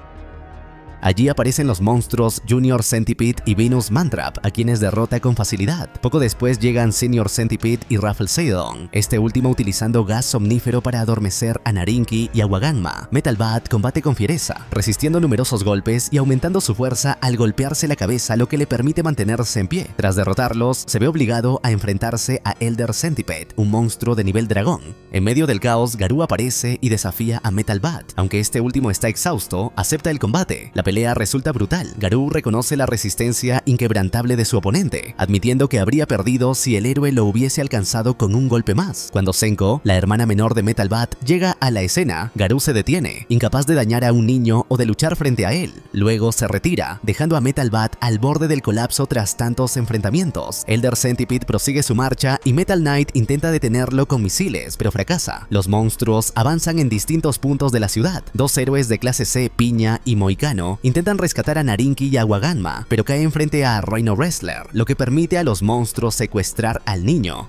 Allí aparecen los monstruos Junior Centipede y Venus Mantrap, a quienes derrota con facilidad. Poco después llegan Senior Centipede y Raffle Seidon, este último utilizando gas somnífero para adormecer a Narinki y a Waganma. Metal Bat combate con fiereza, resistiendo numerosos golpes y aumentando su fuerza al golpearse la cabeza, lo que le permite mantenerse en pie. Tras derrotarlos, se ve obligado a enfrentarse a Elder Centipede, un monstruo de nivel dragón. En medio del caos, Garou aparece y desafía a Metal Bat. Aunque este último está exhausto, acepta el combate. La pelea resulta brutal. Garou reconoce la resistencia inquebrantable de su oponente, admitiendo que habría perdido si el héroe lo hubiese alcanzado con un golpe más. Cuando Senko, la hermana menor de Metal Bat, llega a la escena, Garou se detiene, incapaz de dañar a un niño o de luchar frente a él. Luego se retira, dejando a Metal Bat al borde del colapso tras tantos enfrentamientos. Elder Centipede prosigue su marcha y Metal Knight intenta detenerlo con misiles, pero fracasa. Los monstruos avanzan en distintos puntos de la ciudad. Dos héroes de clase C, Piña y Moicano, intentan rescatar a Narinki y a Waganma, pero caen frente a Rhino Wrestler, lo que permite a los monstruos secuestrar al niño.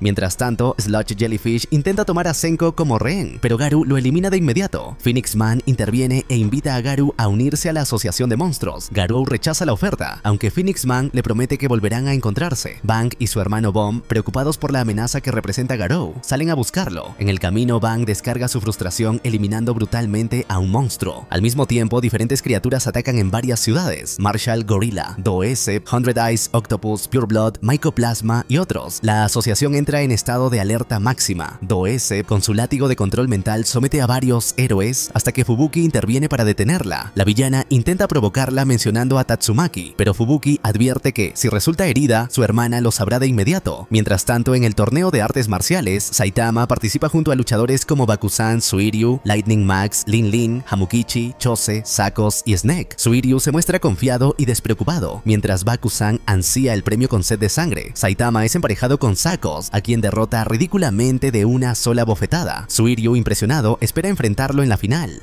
Mientras tanto, Sludge Jellyfish intenta tomar a Senko como rehén, pero Garou lo elimina de inmediato. Phoenix Man interviene e invita a Garou a unirse a la asociación de monstruos. Garou rechaza la oferta, aunque Phoenix Man le promete que volverán a encontrarse. Bang y su hermano Bomb, preocupados por la amenaza que representa Garou, salen a buscarlo. En el camino, Bang descarga su frustración eliminando brutalmente a un monstruo. Al mismo tiempo, diferentes criaturas atacan en varias ciudades: Marshall Gorilla, Doese, Hundred Eyes Octopus, Pure Blood, Mycoplasma y otros. La asociación entra en estado de alerta máxima. Doese, con su látigo de control mental, somete a varios héroes hasta que Fubuki interviene para detenerla. La villana intenta provocarla mencionando a Tatsumaki, pero Fubuki advierte que, si resulta herida, su hermana lo sabrá de inmediato. Mientras tanto, en el torneo de artes marciales, Saitama participa junto a luchadores como Bakusan, Suiryu, Lightning Max, Lin Lin, Hamukichi, Chose, Sakos y Snake. Suiryu se muestra confiado y despreocupado, mientras Bakusan ansía el premio con sed de sangre. Saitama es emparejado con Sakos, a quien derrota ridículamente de una sola bofetada. Suiryu, impresionado, espera enfrentarlo en la final.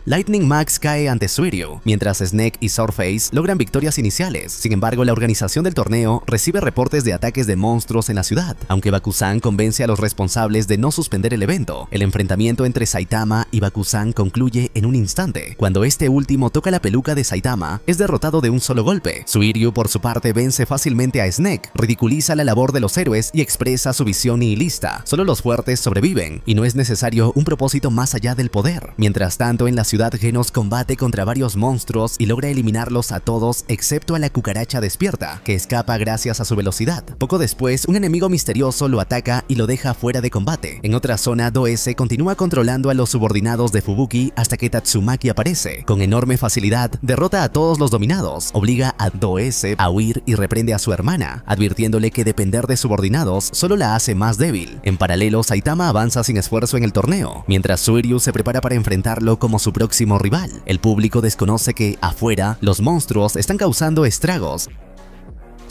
Lightning Max cae ante Suiryu, mientras Snake y Sourface logran victorias iniciales. Sin embargo, la organización del torneo recibe reportes de ataques de monstruos en la ciudad, aunque Bakusan convence a los responsables de no suspender el evento. El enfrentamiento entre Saitama y Bakusan concluye en un instante. Cuando este último toca la peluca de Saitama, es derrotado de un solo golpe. Suiryu, por su parte, vence fácilmente a Snake, ridiculiza la labor de los héroes y expresa su visión nihilista. Solo los fuertes sobreviven, y no es necesario un propósito más allá del poder. Mientras tanto, en la ciudad, Genos combate contra varios monstruos y logra eliminarlos a todos excepto a la cucaracha despierta, que escapa gracias a su velocidad. Poco después, un enemigo misterioso lo ataca y lo deja fuera de combate. En otra zona, Doese continúa controlando a los subordinados de Fubuki hasta que Tatsumaki aparece. Con enorme facilidad, derrota a todos los dominados, obliga a Doese a huir y reprende a su hermana, advirtiéndole que depender de subordinados solo la hace más débil. En paralelo, Saitama avanza sin esfuerzo en el torneo, mientras Suiryu se prepara para enfrentarlo como su próximo rival. El público desconoce que, afuera, los monstruos están causando estragos.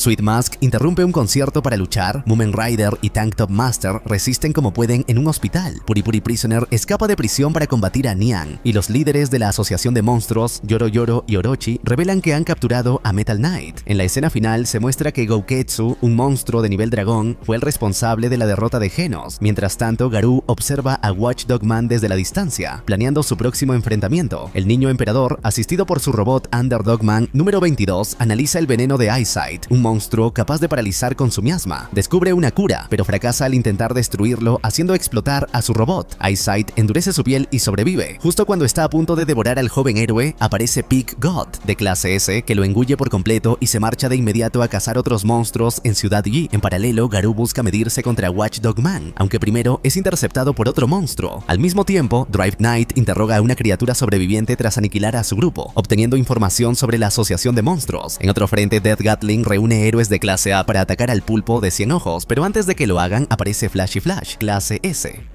Sweet Mask interrumpe un concierto para luchar, Mumen Rider y Tank Top Master resisten como pueden en un hospital. Puri Puri Prisoner escapa de prisión para combatir a Nian, y los líderes de la asociación de monstruos, Yoro Yoro y Orochi, revelan que han capturado a Metal Knight. En la escena final se muestra que Gouketsu, un monstruo de nivel dragón, fue el responsable de la derrota de Genos. Mientras tanto, Garou observa a Watchdog Man desde la distancia, planeando su próximo enfrentamiento. El niño emperador, asistido por su robot Underdog Man número 22, analiza el veneno de Eyesight, un monstruo capaz de paralizar con su miasma. Descubre una cura, pero fracasa al intentar destruirlo, haciendo explotar a su robot. Eyesight endurece su piel y sobrevive. Justo cuando está a punto de devorar al joven héroe, aparece Pig God, de clase S, que lo engulle por completo y se marcha de inmediato a cazar otros monstruos en Ciudad Yi. En paralelo, Garou busca medirse contra Watchdog Man, aunque primero es interceptado por otro monstruo. Al mismo tiempo, Drive Knight interroga a una criatura sobreviviente tras aniquilar a su grupo, obteniendo información sobre la asociación de monstruos. En otro frente, Death Gatling reúne reúne héroes de clase A para atacar al pulpo de 100 ojos, pero antes de que lo hagan aparece Flashy Flash, clase S.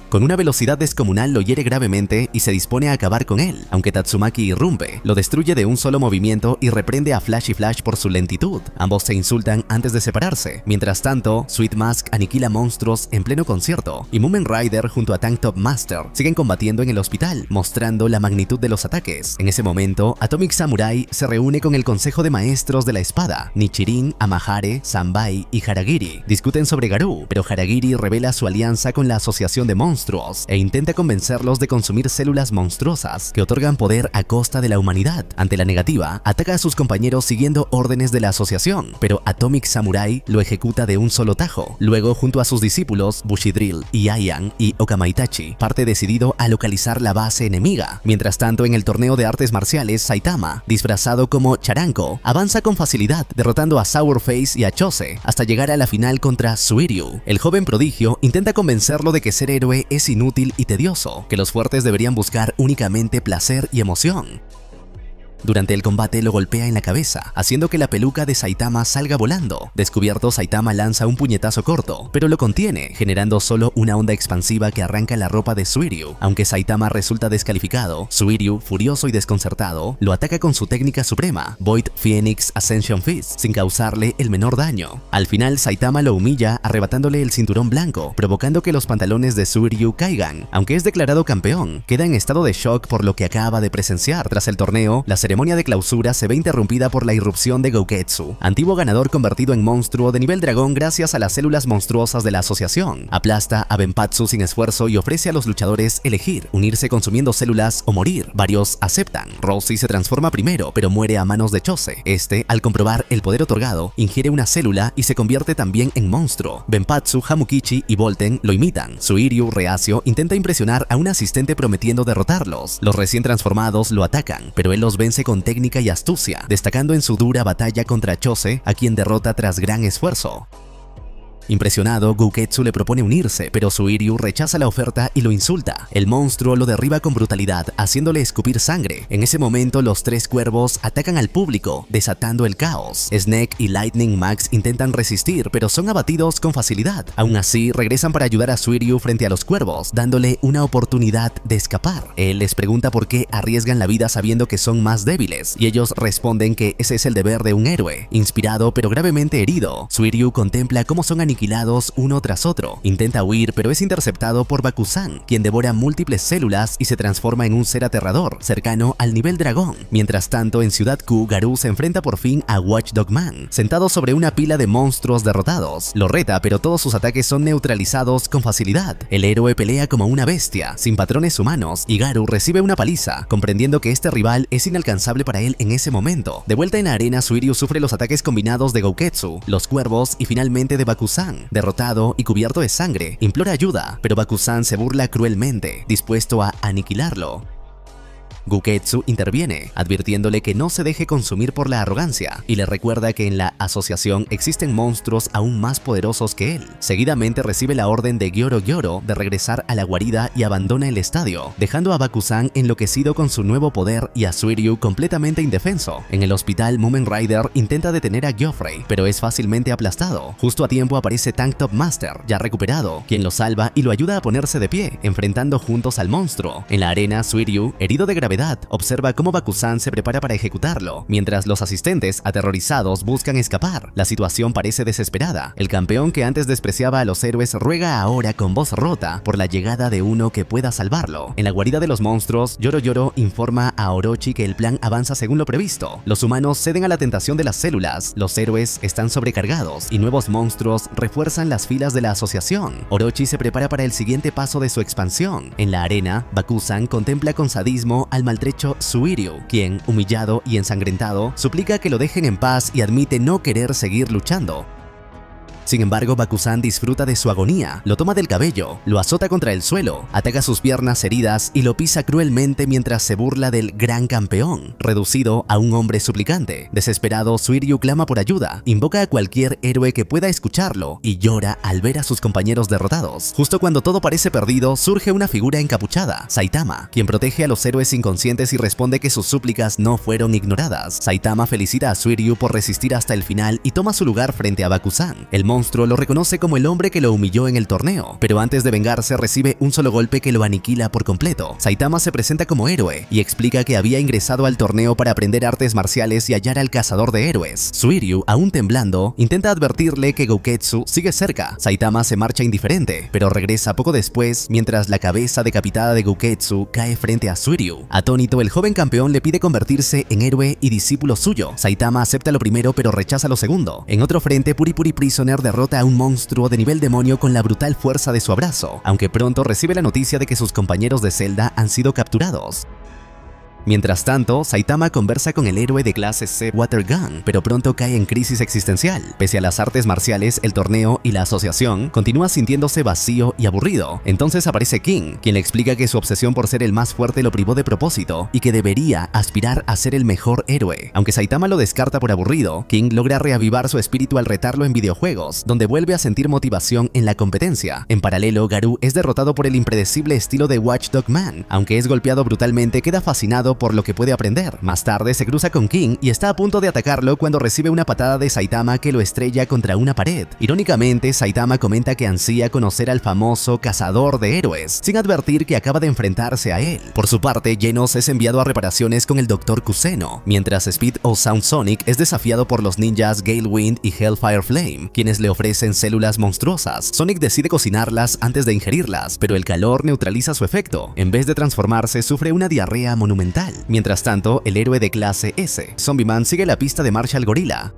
Con una velocidad descomunal lo hiere gravemente y se dispone a acabar con él, aunque Tatsumaki irrumpe, lo destruye de un solo movimiento y reprende a Flashy Flash por su lentitud. Ambos se insultan antes de separarse. Mientras tanto, Sweet Mask aniquila monstruos en pleno concierto y Mumen Rider junto a Tank Top Master siguen combatiendo en el hospital, mostrando la magnitud de los ataques. En ese momento, Atomic Samurai se reúne con el Consejo de Maestros de la Espada. Nichirin, Amahare, Sanbai y Haragiri discuten sobre Garou, pero Haragiri revela su alianza con la Asociación de Monstruos e intenta convencerlos de consumir células monstruosas que otorgan poder a costa de la humanidad. Ante la negativa, ataca a sus compañeros siguiendo órdenes de la asociación, pero Atomic Samurai lo ejecuta de un solo tajo. Luego, junto a sus discípulos Bushidrill y Aiyan y Okamaitachi, parte decidido a localizar la base enemiga. Mientras tanto, en el torneo de artes marciales, Saitama, disfrazado como Charanko, avanza con facilidad, derrotando a Sourface y a Chose, hasta llegar a la final contra Suiryu. El joven prodigio intenta convencerlo de que ser héroe es inútil y tedioso, que los fuertes deberían buscar únicamente placer y emoción. Durante el combate lo golpea en la cabeza, haciendo que la peluca de Saitama salga volando. Descubierto, Saitama lanza un puñetazo corto, pero lo contiene, generando solo una onda expansiva que arranca la ropa de Suiryu. Aunque Saitama resulta descalificado, Suiryu, furioso y desconcertado, lo ataca con su técnica suprema, Void Phoenix Ascension Fist, sin causarle el menor daño. Al final, Saitama lo humilla, arrebatándole el cinturón blanco, provocando que los pantalones de Suiryu caigan. Aunque es declarado campeón, queda en estado de shock por lo que acaba de presenciar. Tras el torneo, la ceremonia de clausura se ve interrumpida por la irrupción de Gouketsu, antiguo ganador convertido en monstruo de nivel dragón gracias a las células monstruosas de la asociación. Aplasta a Benpatsu sin esfuerzo y ofrece a los luchadores elegir, unirse consumiendo células o morir. Varios aceptan. Rousey se transforma primero, pero muere a manos de Chose. Este, al comprobar el poder otorgado, ingiere una célula y se convierte también en monstruo. Benpatsu, Hamukichi y Volten lo imitan. Suiryu, reacio, intenta impresionar a un asistente prometiendo derrotarlos. Los recién transformados lo atacan, pero él los vence con técnica y astucia, destacando en su dura batalla contra Chose, a quien derrota tras gran esfuerzo. Impresionado, Gouketsu le propone unirse, pero Suiryu rechaza la oferta y lo insulta. El monstruo lo derriba con brutalidad, haciéndole escupir sangre. En ese momento, los tres cuervos atacan al público, desatando el caos. Snake y Lightning Max intentan resistir, pero son abatidos con facilidad. Aún así, regresan para ayudar a Suiryu frente a los cuervos, dándole una oportunidad de escapar. Él les pregunta por qué arriesgan la vida sabiendo que son más débiles, y ellos responden que ese es el deber de un héroe. Inspirado pero gravemente herido, Suiryu contempla cómo son aniquilados uno tras otro. Intenta huir, pero es interceptado por Bakusan, quien devora múltiples células y se transforma en un ser aterrador, cercano al nivel dragón. Mientras tanto, en Ciudad Q, Garou se enfrenta por fin a Watchdog Man, sentado sobre una pila de monstruos derrotados. Lo reta, pero todos sus ataques son neutralizados con facilidad. El héroe pelea como una bestia, sin patrones humanos, y Garou recibe una paliza, comprendiendo que este rival es inalcanzable para él en ese momento. De vuelta en la arena, Suiryu sufre los ataques combinados de Gouketsu, los cuervos y finalmente de Bakusan. Derrotado y cubierto de sangre, implora ayuda, pero Bakusan se burla cruelmente, dispuesto a aniquilarlo. Gouketsu interviene, advirtiéndole que no se deje consumir por la arrogancia, y le recuerda que en la asociación existen monstruos aún más poderosos que él. Seguidamente recibe la orden de Gyoro Gyoro de regresar a la guarida y abandona el estadio, dejando a Bakusan enloquecido con su nuevo poder y a Suiryu completamente indefenso. En el hospital, Mumen Rider intenta detener a Geoffrey, pero es fácilmente aplastado. Justo a tiempo aparece Tank Top Master, ya recuperado, quien lo salva y lo ayuda a ponerse de pie, enfrentando juntos al monstruo. En la arena, Suiryu, herido de gravedad, observa cómo Bakusan se prepara para ejecutarlo, mientras los asistentes, aterrorizados, buscan escapar. La situación parece desesperada. El campeón que antes despreciaba a los héroes ruega ahora con voz rota por la llegada de uno que pueda salvarlo. En la guarida de los monstruos, Gyoro Gyoro informa a Orochi que el plan avanza según lo previsto. Los humanos ceden a la tentación de las células, los héroes están sobrecargados y nuevos monstruos refuerzan las filas de la asociación. Orochi se prepara para el siguiente paso de su expansión. En la arena, Bakusan contempla con sadismo al maltrecho Suiryu, quien, humillado y ensangrentado, suplica que lo dejen en paz y admite no querer seguir luchando. Sin embargo, Bakusan disfruta de su agonía, lo toma del cabello, lo azota contra el suelo, ataca sus piernas heridas y lo pisa cruelmente mientras se burla del gran campeón, reducido a un hombre suplicante. Desesperado, Suiryu clama por ayuda, invoca a cualquier héroe que pueda escucharlo y llora al ver a sus compañeros derrotados. Justo cuando todo parece perdido, surge una figura encapuchada, Saitama, quien protege a los héroes inconscientes y responde que sus súplicas no fueron ignoradas. Saitama felicita a Suiryu por resistir hasta el final y toma su lugar frente a Bakusan. El monstruo lo reconoce como el hombre que lo humilló en el torneo, pero antes de vengarse recibe un solo golpe que lo aniquila por completo. Saitama se presenta como héroe y explica que había ingresado al torneo para aprender artes marciales y hallar al cazador de héroes. Suiryu, aún temblando, intenta advertirle que Gouketsu sigue cerca. Saitama se marcha indiferente, pero regresa poco después mientras la cabeza decapitada de Gouketsu cae frente a Suiryu. Atónito, el joven campeón le pide convertirse en héroe y discípulo suyo. Saitama acepta lo primero pero rechaza lo segundo. En otro frente, Puri Puri Prisoner derrota a un monstruo de nivel demonio con la brutal fuerza de su abrazo, aunque pronto recibe la noticia de que sus compañeros de celda han sido capturados. Mientras tanto, Saitama conversa con el héroe de clase C, Water Gun, pero pronto cae en crisis existencial. Pese a las artes marciales, el torneo y la asociación, continúa sintiéndose vacío y aburrido. Entonces aparece King, quien le explica que su obsesión por ser el más fuerte lo privó de propósito y que debería aspirar a ser el mejor héroe. Aunque Saitama lo descarta por aburrido, King logra reavivar su espíritu al retarlo en videojuegos, donde vuelve a sentir motivación en la competencia. En paralelo, Garou es derrotado por el impredecible estilo de Watchdog Man. Aunque es golpeado brutalmente, queda fascinado por lo que puede aprender. Más tarde se cruza con King y está a punto de atacarlo cuando recibe una patada de Saitama que lo estrella contra una pared. Irónicamente, Saitama comenta que ansía conocer al famoso cazador de héroes, sin advertir que acaba de enfrentarse a él. Por su parte, Genos es enviado a reparaciones con el Dr. Kuseno, mientras Speed o Sound Sonic es desafiado por los ninjas Gale Wind y Hellfire Flame, quienes le ofrecen células monstruosas. Sonic decide cocinarlas antes de ingerirlas, pero el calor neutraliza su efecto. En vez de transformarse, sufre una diarrea monumental. Mientras tanto, el héroe de clase S, Zombie Man, sigue la pista de Marshall Gorilla,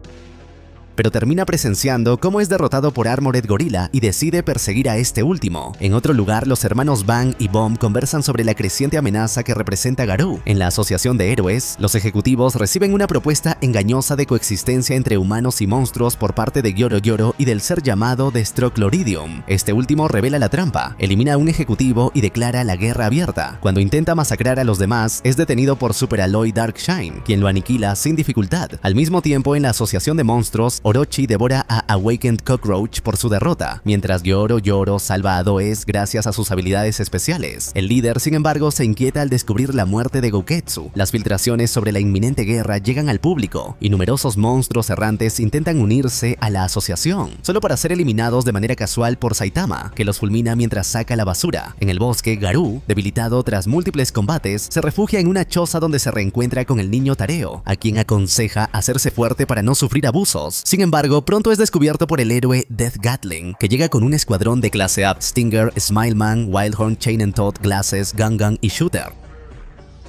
pero termina presenciando cómo es derrotado por Armored Gorilla y decide perseguir a este último. En otro lugar, los hermanos Bang y Bomb conversan sobre la creciente amenaza que representa Garou. En la asociación de héroes, los ejecutivos reciben una propuesta engañosa de coexistencia entre humanos y monstruos por parte de Gyoro Gyoro y del ser llamado Destrochloridium. Este último revela la trampa, elimina a un ejecutivo y declara la guerra abierta. Cuando intenta masacrar a los demás, es detenido por Super Alloy Darkshine, quien lo aniquila sin dificultad. Al mismo tiempo, en la asociación de monstruos, Orochi devora a Awakened Cockroach por su derrota, mientras Gyoro Gyoro salva a Does gracias a sus habilidades especiales. El líder, sin embargo, se inquieta al descubrir la muerte de Gouketsu. Las filtraciones sobre la inminente guerra llegan al público, y numerosos monstruos errantes intentan unirse a la asociación, solo para ser eliminados de manera casual por Saitama, que los fulmina mientras saca la basura. En el bosque, Garou, debilitado tras múltiples combates, se refugia en una choza donde se reencuentra con el niño Tareo, a quien aconseja hacerse fuerte para no sufrir abusos. Sin embargo, pronto es descubierto por el héroe Death Gatling, que llega con un escuadrón de clase A: Stinger, Smileman, Wildhorn, Chain and Toad, Glasses, Gun y Shooter.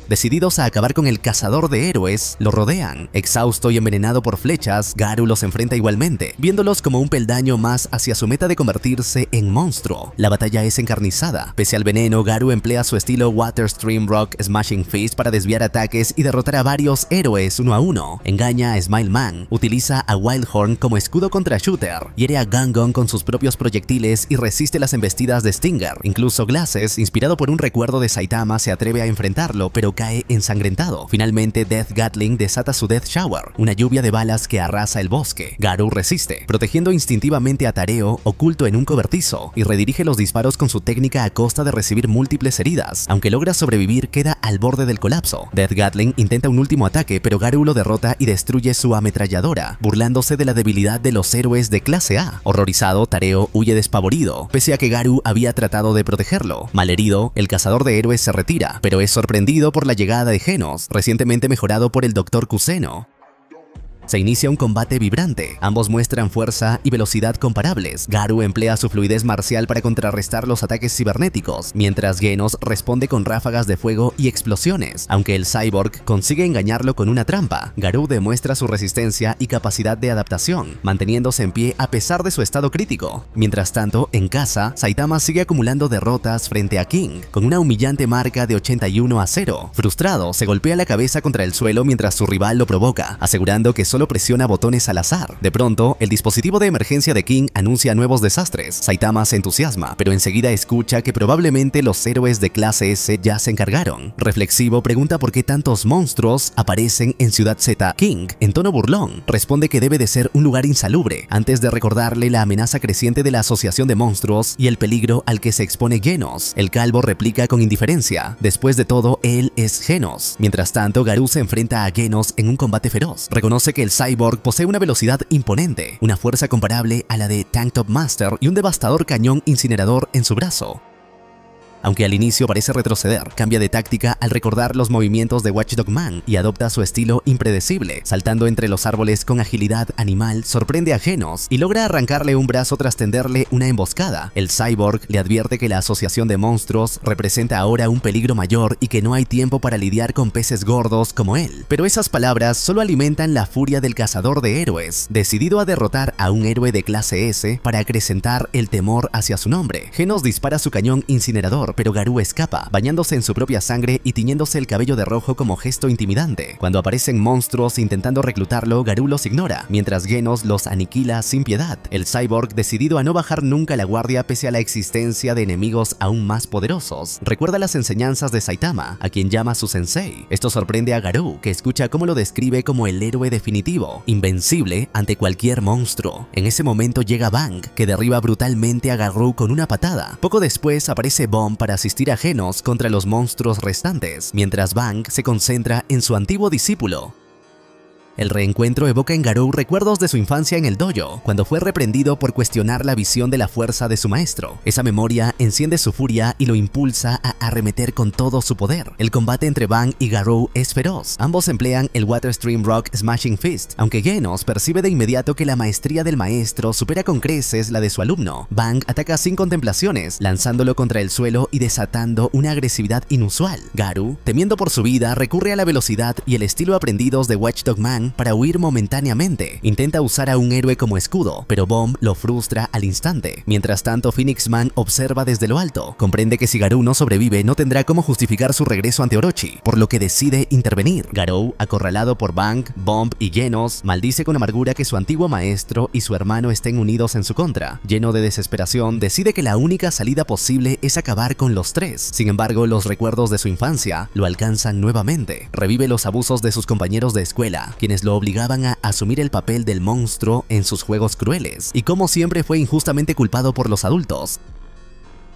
Decididos a acabar con el cazador de héroes, lo rodean. Exhausto y envenenado por flechas, Garou los enfrenta igualmente, viéndolos como un peldaño más hacia su meta de convertirse en monstruo. La batalla es encarnizada. Pese al veneno, Garou emplea su estilo Water Stream Rock Smashing Fist para desviar ataques y derrotar a varios héroes uno a uno. Engaña a Smileman, utiliza a Wildhorn como escudo contra Shooter, hiere a Gun con sus propios proyectiles y resiste las embestidas de Stinger. Incluso Glasses, inspirado por un recuerdo de Saitama, se atreve a enfrentarlo, pero cae ensangrentado. Finalmente, Death Gatling desata su Death Shower, una lluvia de balas que arrasa el bosque. Garou resiste, protegiendo instintivamente a Tareo, oculto en un cobertizo, y redirige los disparos con su técnica a costa de recibir múltiples heridas. Aunque logra sobrevivir, queda al borde del colapso. Death Gatling intenta un último ataque, pero Garou lo derrota y destruye su ametralladora, burlándose de la debilidad de los héroes de clase A. Horrorizado, Tareo huye despavorido, pese a que Garou había tratado de protegerlo. Malherido, el cazador de héroes se retira, pero es sorprendido por la llegada de Genos, recientemente mejorado por el Dr. Kuseno. Se inicia un combate vibrante, ambos muestran fuerza y velocidad comparables. Garou emplea su fluidez marcial para contrarrestar los ataques cibernéticos, mientras Genos responde con ráfagas de fuego y explosiones. Aunque el cyborg consigue engañarlo con una trampa, Garou demuestra su resistencia y capacidad de adaptación, manteniéndose en pie a pesar de su estado crítico. Mientras tanto, en casa, Saitama sigue acumulando derrotas frente a King, con una humillante marca de 81-0. Frustrado, se golpea la cabeza contra el suelo mientras su rival lo provoca, asegurando que solo solo presiona botones al azar. De pronto, el dispositivo de emergencia de King anuncia nuevos desastres. Saitama se entusiasma, pero enseguida escucha que probablemente los héroes de clase S ya se encargaron. Reflexivo, pregunta por qué tantos monstruos aparecen en Ciudad Z. King, en tono burlón, responde que debe de ser un lugar insalubre, antes de recordarle la amenaza creciente de la asociación de monstruos y el peligro al que se expone Genos. El calvo replica con indiferencia. Después de todo, él es Genos. Mientras tanto, Garou se enfrenta a Genos en un combate feroz. Reconoce que el cyborg posee una velocidad imponente, una fuerza comparable a la de Tank Top Master y un devastador cañón incinerador en su brazo. Aunque al inicio parece retroceder, cambia de táctica al recordar los movimientos de Watchdog Man y adopta su estilo impredecible. Saltando entre los árboles con agilidad animal, sorprende a Genos y logra arrancarle un brazo tras tenderle una emboscada. El cyborg le advierte que la asociación de monstruos representa ahora un peligro mayor y que no hay tiempo para lidiar con peces gordos como él. Pero esas palabras solo alimentan la furia del cazador de héroes, decidido a derrotar a un héroe de clase S para acrecentar el temor hacia su nombre. Genos dispara su cañón incinerador, pero Garou escapa, bañándose en su propia sangre y tiñéndose el cabello de rojo como gesto intimidante. Cuando aparecen monstruos intentando reclutarlo, Garou los ignora, mientras Genos los aniquila sin piedad. El cyborg, decidido a no bajar nunca la guardia pese a la existencia de enemigos aún más poderosos, recuerda las enseñanzas de Saitama, a quien llama su sensei. Esto sorprende a Garou, que escucha cómo lo describe como el héroe definitivo, invencible ante cualquier monstruo. En ese momento llega Bang, que derriba brutalmente a Garou con una patada. Poco después aparece Bomb para asistir a Genos contra los monstruos restantes, mientras Bang se concentra en su antiguo discípulo. El reencuentro evoca en Garou recuerdos de su infancia en el dojo, cuando fue reprendido por cuestionar la visión de la fuerza de su maestro. Esa memoria enciende su furia y lo impulsa a arremeter con todo su poder. El combate entre Bang y Garou es feroz. Ambos emplean el Water Stream Rock Smashing Fist, aunque Genos percibe de inmediato que la maestría del maestro supera con creces la de su alumno. Bang ataca sin contemplaciones, lanzándolo contra el suelo y desatando una agresividad inusual. Garou, temiendo por su vida, recurre a la velocidad y el estilo aprendidos de Watchdog Man para huir momentáneamente. Intenta usar a un héroe como escudo, pero Bomb lo frustra al instante. Mientras tanto, Phoenix Man observa desde lo alto. Comprende que si Garou no sobrevive, no tendrá cómo justificar su regreso ante Orochi, por lo que decide intervenir. Garou, acorralado por Bang, Bomb y Genos, maldice con amargura que su antiguo maestro y su hermano estén unidos en su contra. Lleno de desesperación, decide que la única salida posible es acabar con los tres. Sin embargo, los recuerdos de su infancia lo alcanzan nuevamente. Revive los abusos de sus compañeros de escuela, quienes lo obligaban a asumir el papel del monstruo en sus juegos crueles, y como siempre fue injustamente culpado por los adultos.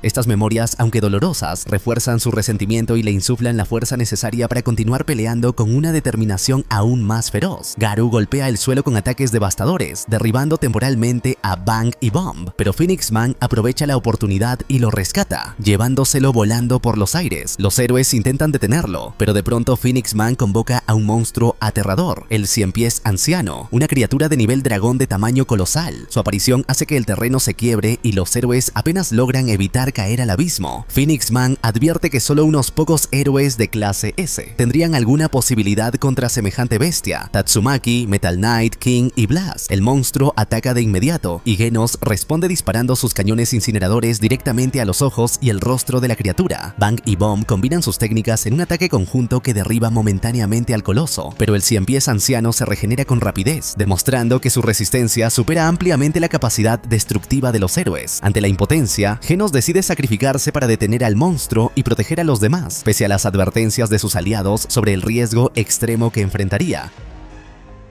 Estas memorias, aunque dolorosas, refuerzan su resentimiento y le insuflan la fuerza necesaria para continuar peleando con una determinación aún más feroz. Garou golpea el suelo con ataques devastadores, derribando temporalmente a Bang y Bomb, pero Phoenix Man aprovecha la oportunidad y lo rescata, llevándoselo volando por los aires. Los héroes intentan detenerlo, pero de pronto Phoenix Man convoca a un monstruo aterrador, el Cien Pies Anciano, una criatura de nivel dragón de tamaño colosal. Su aparición hace que el terreno se quiebre y los héroes apenas logran evitar caer al abismo. Phoenix Man advierte que solo unos pocos héroes de clase S tendrían alguna posibilidad contra semejante bestia: Tatsumaki, Metal Knight, King y Blast. El monstruo ataca de inmediato y Genos responde disparando sus cañones incineradores directamente a los ojos y el rostro de la criatura. Bang y Bomb combinan sus técnicas en un ataque conjunto que derriba momentáneamente al coloso, pero el Cien Pies Anciano se regenera con rapidez, demostrando que su resistencia supera ampliamente la capacidad destructiva de los héroes. Ante la impotencia, Genos decide sacrificarse para detener al monstruo y proteger a los demás, pese a las advertencias de sus aliados sobre el riesgo extremo que enfrentaría.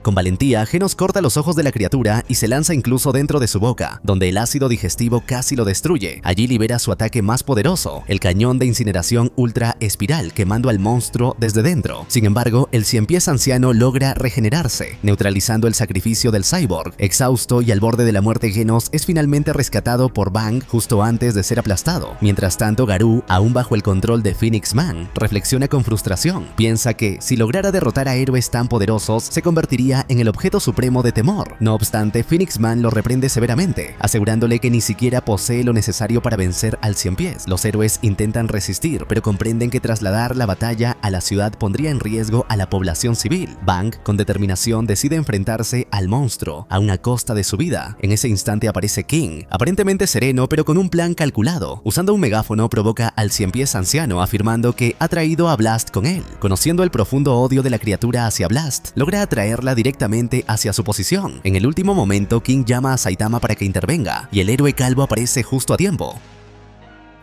Con valentía, Genos corta los ojos de la criatura y se lanza incluso dentro de su boca, donde el ácido digestivo casi lo destruye. Allí libera su ataque más poderoso, el cañón de incineración ultra espiral, quemando al monstruo desde dentro. Sin embargo, el Cien Pies Anciano logra regenerarse, neutralizando el sacrificio del cyborg. Exhausto y al borde de la muerte, Genos es finalmente rescatado por Bang justo antes de ser aplastado. Mientras tanto, Garou, aún bajo el control de Phoenix Man, reflexiona con frustración. Piensa que, si lograra derrotar a héroes tan poderosos, se convertiría en el objeto supremo de temor. No obstante, Phoenix Man lo reprende severamente, asegurándole que ni siquiera posee lo necesario para vencer al Cien Pies. Los héroes intentan resistir, pero comprenden que trasladar la batalla a la ciudad pondría en riesgo a la población civil. Bang, con determinación, decide enfrentarse al monstruo, aun a costa de su vida. En ese instante aparece King, aparentemente sereno, pero con un plan calculado. Usando un megáfono, provoca al Cien Pies Anciano, afirmando que ha traído a Blast con él. Conociendo el profundo odio de la criatura hacia Blast, logra atraerla directamente hacia su posición. En el último momento, King llama a Saitama para que intervenga, y el héroe calvo aparece justo a tiempo.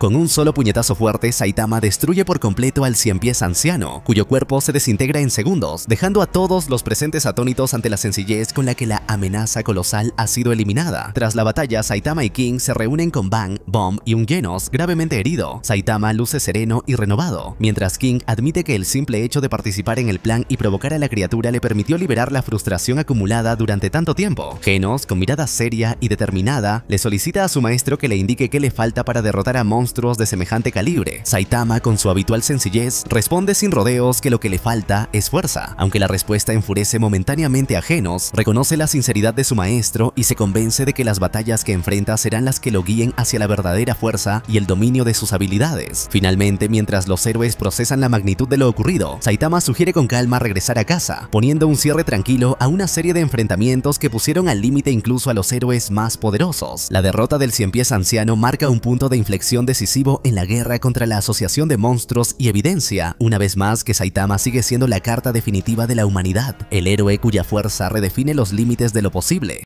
Con un solo puñetazo fuerte, Saitama destruye por completo al cien pies anciano, cuyo cuerpo se desintegra en segundos, dejando a todos los presentes atónitos ante la sencillez con la que la amenaza colosal ha sido eliminada. Tras la batalla, Saitama y King se reúnen con Bang, Bomb y un Genos gravemente herido. Saitama luce sereno y renovado, mientras King admite que el simple hecho de participar en el plan y provocar a la criatura le permitió liberar la frustración acumulada durante tanto tiempo. Genos, con mirada seria y determinada, le solicita a su maestro que le indique qué le falta para derrotar a monstruos de semejante calibre. Saitama, con su habitual sencillez, responde sin rodeos que lo que le falta es fuerza. Aunque la respuesta enfurece momentáneamente a Genos, reconoce la sinceridad de su maestro y se convence de que las batallas que enfrenta serán las que lo guíen hacia la verdadera fuerza y el dominio de sus habilidades. Finalmente, mientras los héroes procesan la magnitud de lo ocurrido, Saitama sugiere con calma regresar a casa, poniendo un cierre tranquilo a una serie de enfrentamientos que pusieron al límite incluso a los héroes más poderosos. La derrota del cien pies anciano marca un punto de inflexión decisivo en la guerra contra la asociación de monstruos y evidencia, una vez más, que Saitama sigue siendo la carta definitiva de la humanidad, el héroe cuya fuerza redefine los límites de lo posible.